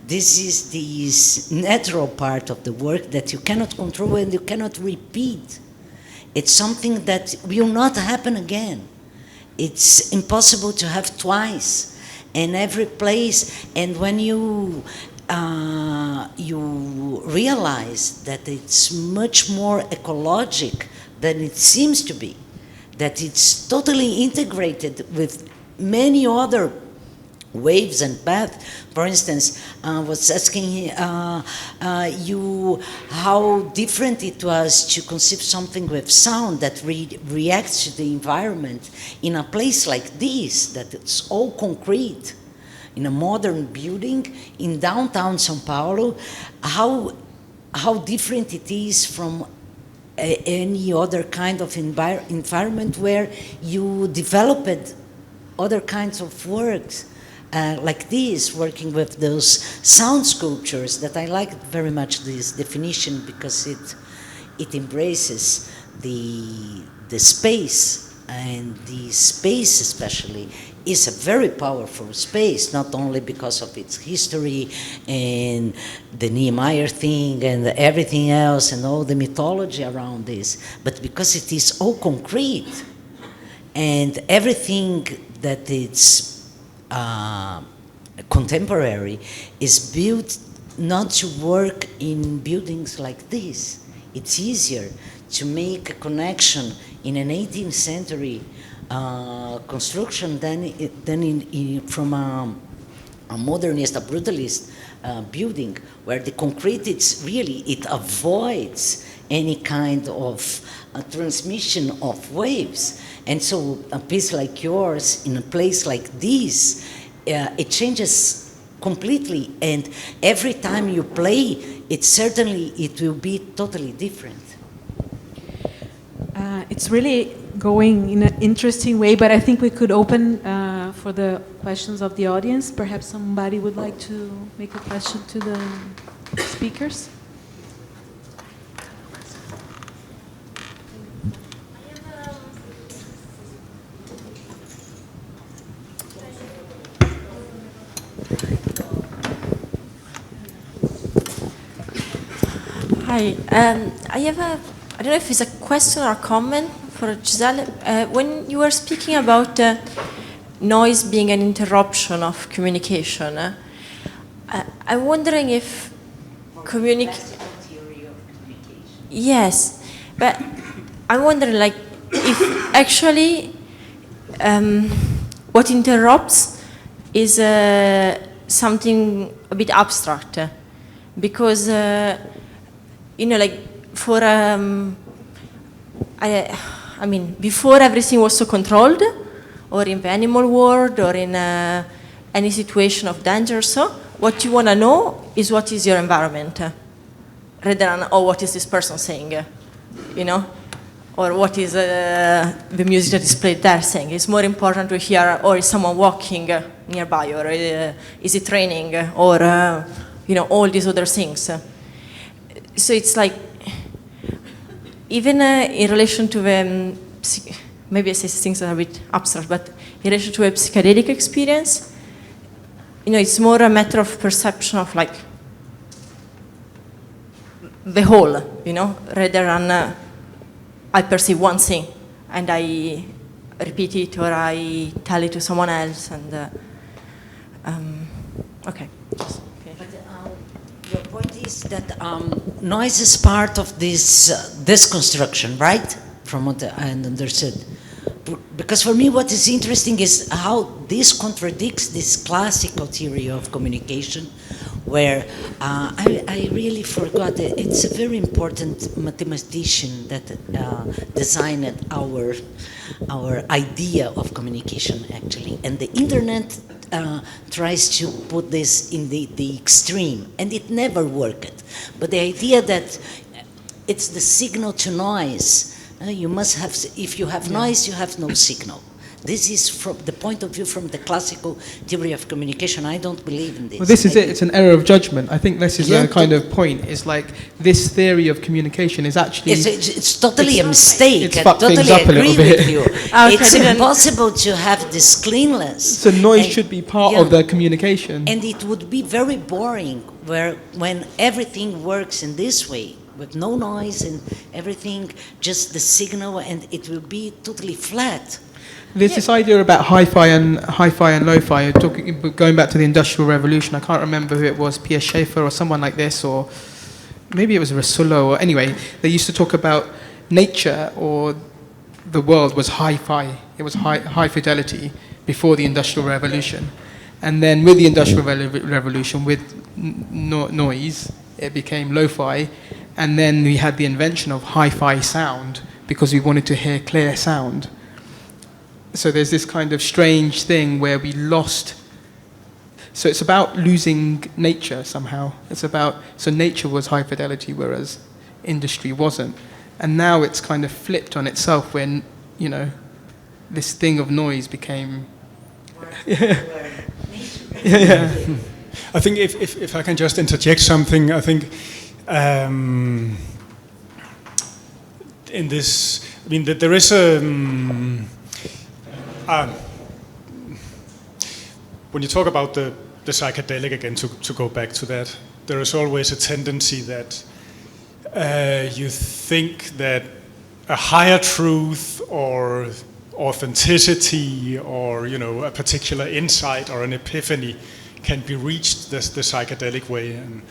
This is the natural part of the work that you cannot control and you cannot repeat. It's something that will not happen again. It's impossible to have twice in every place. And when you realize that it's much more ecologic than it seems to be, that it's totally integrated with many other waves and paths. For instance, I was asking you how different it was to conceive something with sound that reacts to the environment in a place like this, that it's all concrete, in a modern building in downtown São Paulo, how different it is from any other kind of environment where you developed other kinds of works. Like this, working with those sound sculptures, that I like very much this definition because it embraces the space, and the space especially is a very powerful space, not only because of its history and the Niemeyer thing and everything else and all the mythology around this, but because it is all concrete, and everything that it's contemporary is built not to work in buildings like this. It's easier to make a connection in an 18th century construction than from a modernist, a brutalist building, where the concrete, it avoids any kind of transmission of waves. And so a piece like yours in a place like this, it changes completely. And every time you play, it will be totally different. It's really going in an interesting way, but I think we could open for the questions of the audience. Perhaps somebody would like to make a question to the speakers. Hi, I have I don't know if it's a question or a comment for Giselle. When you were speaking about noise being an interruption of communication, I'm wondering if Yes, but I'm wondering, like, if actually what interrupts is something a bit abstract, because like for I mean, before everything was so controlled, or in the animal world, or in any situation of danger, so what you want to know is what is your environment, rather than, oh, what is this person saying, or what is the music that is played there saying. It's more important to hear, or is someone walking nearby, or is it raining, or all these other things. So it's like, even in relation to the, maybe I say things that are a bit abstract, but in relation to a psychedelic experience, it's more a matter of perception of, like, the whole, rather than I perceive one thing and I repeat it, or I tell it to someone else, and okay. Your point is that noise is part of this construction, right? From what I understood. Because for me, what is interesting is how this contradicts this classical theory of communication, where I really forgot that it's a very important mathematician that designed our idea of communication, actually. And the internet tries to put this in the extreme, and it never worked. But the idea that it's the signal to noise, you must have, if you have noise, you have no signal. This is from the point of view from the classical theory of communication. I don't believe in this. Well, this is it. It's an error of judgment. I think this is Yeah, the kind of point. It's like this theory of communication is actually... It's totally a mistake. It's I fucked totally things up a agree little bit. with you. It's impossible to have this cleanliness. So noise And- should be part yeah. of the communication. And it would be very boring when everything works in this way, with no noise and everything, just the signal, and it will be totally flat. There's this idea about hi-fi and lo-fi. Going back to the Industrial Revolution, I can't remember who it was, Pierre Schaeffer or someone like this, or maybe it was Rasulo, or anyway, they used to talk about nature or the world was hi-fi. It was high fidelity before the Industrial Revolution. And then with the Industrial Revolution, with noise, it became lo-fi. And then we had the invention of hi-fi sound because we wanted to hear clear sound. So there's this kind of strange thing where we lost. So it's about losing nature somehow. So nature was high fidelity, whereas industry wasn't. And now it's kind of flipped on itself when, this thing of noise became... Yeah. I think if I can just interject something, I think in this, I mean, that there is a... when you talk about the psychedelic again, to go back to that, there is always a tendency that you think that a higher truth or authenticity or a particular insight or an epiphany can be reached the psychedelic way, and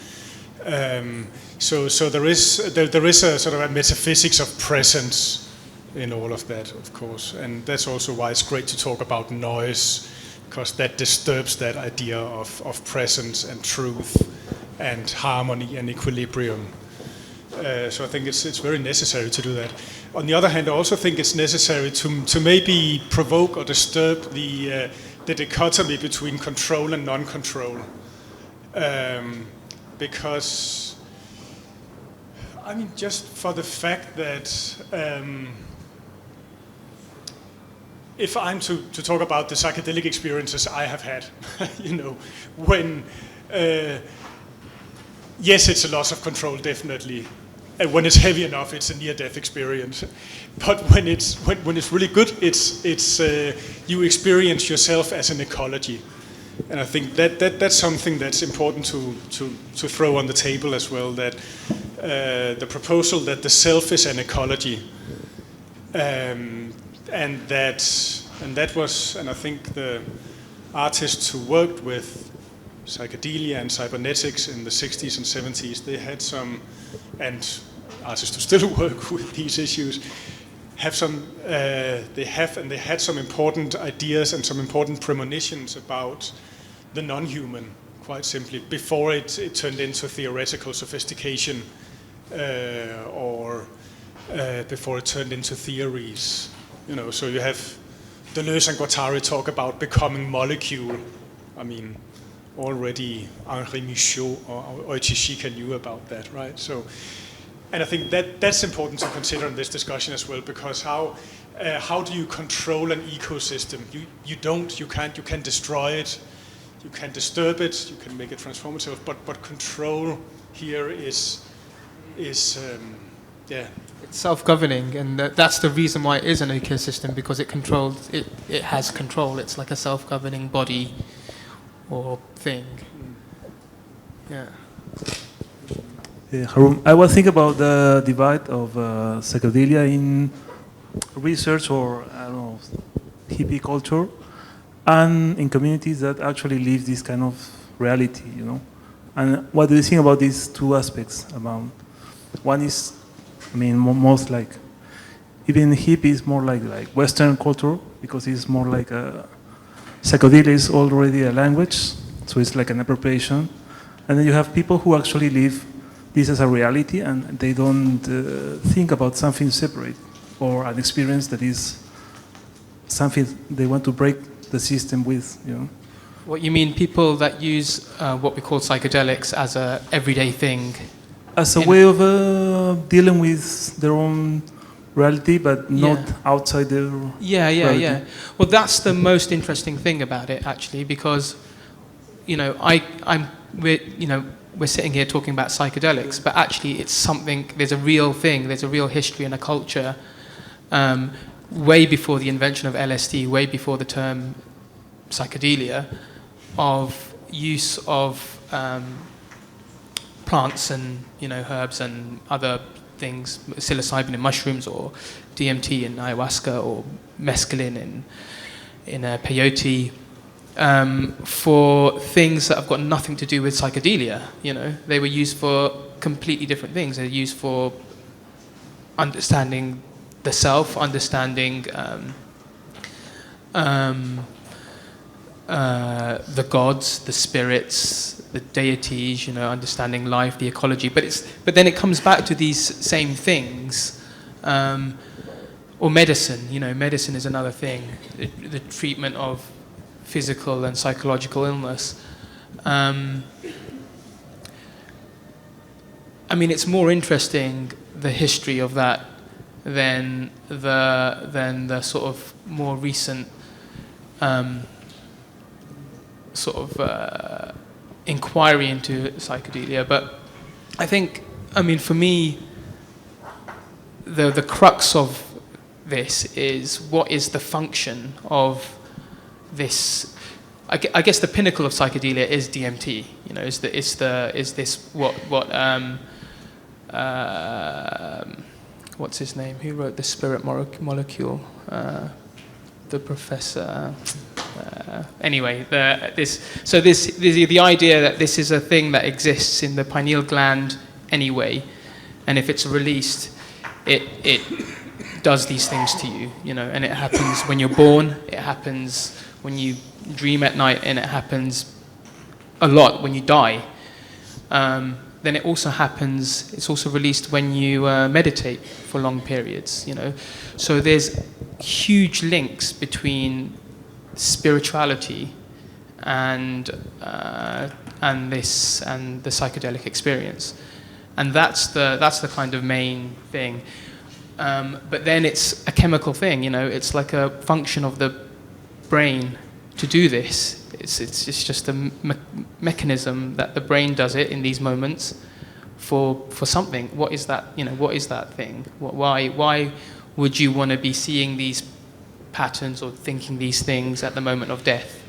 so there is a sort of a metaphysics of presence in all of that, of course, and that's also why it's great to talk about noise, because that disturbs that idea of presence and truth and harmony and equilibrium. So I think it's very necessary to do that. On the other hand, I also think it's necessary to maybe provoke or disturb the dichotomy between control and non-control, because I mean, just for the fact that if I'm to talk about the psychedelic experiences I have had, when yes, it's a loss of control, definitely. And when it's heavy enough, it's a near-death experience. But when it's really good, it's you experience yourself as an ecology, and I think that's something that's important to throw on the table as well. That the proposal that the self is an ecology, and that was, and I think the artists who worked with psychedelia and cybernetics in the 60s and 70s, they had some, and artists who still work with these issues have some, they had some important ideas and some important premonitions about the non-human, quite simply, before it turned into theoretical sophistication, or before it turned into theories. So you have Deleuze and Guattari talk about becoming molecule. I mean, already Henri Michaud or Oichishika knew about that, right? So, and I think that's important to consider in this discussion as well, because how do you control an ecosystem? You can destroy it, you can disturb it, you can make it transformative, but control here is It's self-governing, and that's the reason why it is an ecosystem, because it has control. It's like a self-governing body or thing. Yeah. Haroon, I was thinking about the divide of psychedelia in research or, I don't know, hippie culture, and in communities that actually live this kind of reality, And what do you think about these two aspects? One is, I mean, most like, even hippie is more like Western culture, because it's more like psychedelia is already a language, so it's like an appropriation. And then you have people who actually live this as a reality, and they don't think about something separate or an experience that is something they want to break the system with. What you mean, people that use what we call psychedelics as a everyday thing? As a way of dealing with their own reality, but not Yeah. outside the reality. Well, that's the most interesting thing about it, actually, because, we're sitting here talking about psychedelics, but actually it's something, there's a real thing, there's a real history and a culture, way before the invention of LSD, way before the term psychedelia, of use of plants and herbs and other things, psilocybin in mushrooms, or DMT in ayahuasca, or mescaline in peyote, for things that have got nothing to do with psychedelia. They were used for completely different things. They're used for understanding the self, understanding the gods, the spirits, the deities, understanding life, the ecology. But then it comes back to these same things. Or medicine, medicine is another thing. The treatment of physical and psychological illness. It's more interesting, the history of that, than the sort of more recent inquiry into psychedelia. But I think, for me, the crux of this is, what is the function of this? I guess the pinnacle of psychedelia is DMT. What's his name? Who wrote the Spirit Molecule? The professor. Anyway, the idea that this is a thing that exists in the pineal gland anyway, and if it's released, it does these things to you, and it happens when you're born, it happens when you dream at night, and it happens a lot when you die. Then it also happens, it's also released when you meditate for long periods, So there's huge links between spirituality and the psychedelic experience, and that's the kind of main thing. But then it's a chemical thing, it's like a function of the brain to do this. It's just a mechanism that the brain does it in these moments for something. What is that? What is that thing? Why would you want to be seeing these patterns or thinking these things at the moment of death?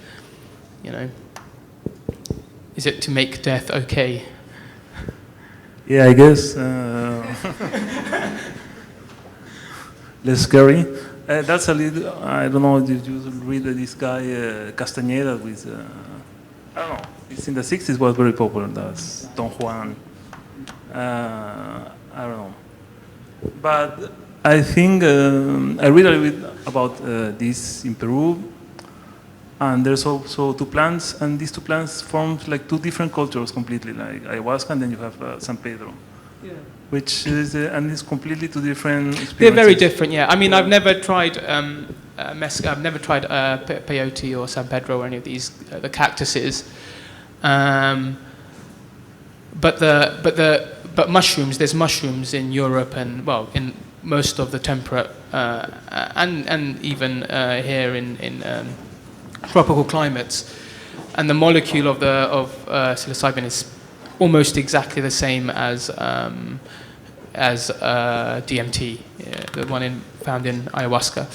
Is it to make death okay? Yeah, I guess less scary. That's a little. I don't know. Did you read this guy Castañeda with? I don't know. It's in the '60s. Was very popular. That's Don Juan. I don't know. But I think I read a little bit about this in Peru, and there's also two plants, and these two plants form like two different cultures completely, like ayahuasca, and then you have San Pedro. Yeah. Which is, and it's completely two different experiences. They're very different, yeah. I've never tried I've never tried peyote or San Pedro or any of these, the cactuses. But mushrooms, there's mushrooms in Europe and, well, in most of the temperate, and even here in tropical climates. And the molecule of psilocybin is almost exactly the same as DMT, the one found in ayahuasca,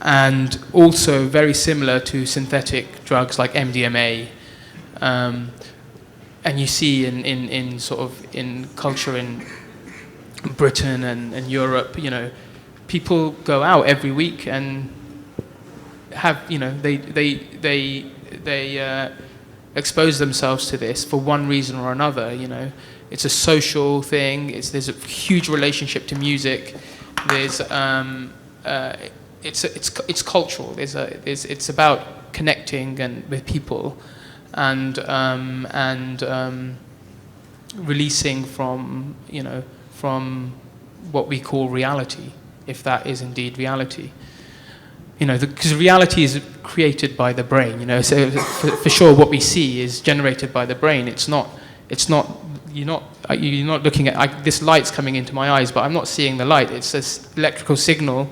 and also very similar to synthetic drugs like MDMA. And you see in sort of in culture in Britain and Europe, people go out every week and have, they expose themselves to this for one reason or another. It's a social thing. There's a huge relationship to music. There's it's cultural. It's about connecting with people and releasing from what we call reality, if that is indeed reality. Because reality is created by the brain. So for sure, what we see is generated by the brain. It's not you're not looking at, this light's coming into my eyes, but I'm not seeing the light. It's this electrical signal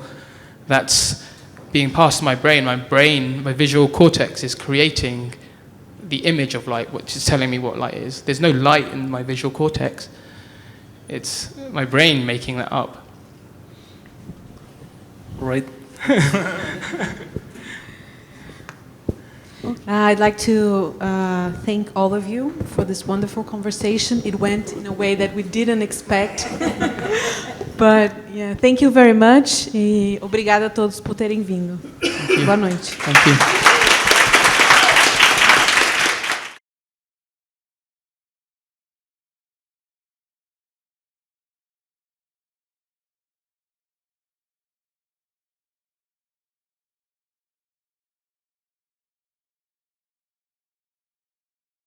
that's being passed to my brain. My visual cortex is creating the image of light, which is telling me what light is. There's no light in my visual cortex. It's my brain making that up. Right. I'd like to thank all of you for this wonderful conversation. It went in a way that we didn't expect. But yeah, thank you very much. E obrigada a todos por terem vindo. Boa noite. Thank you.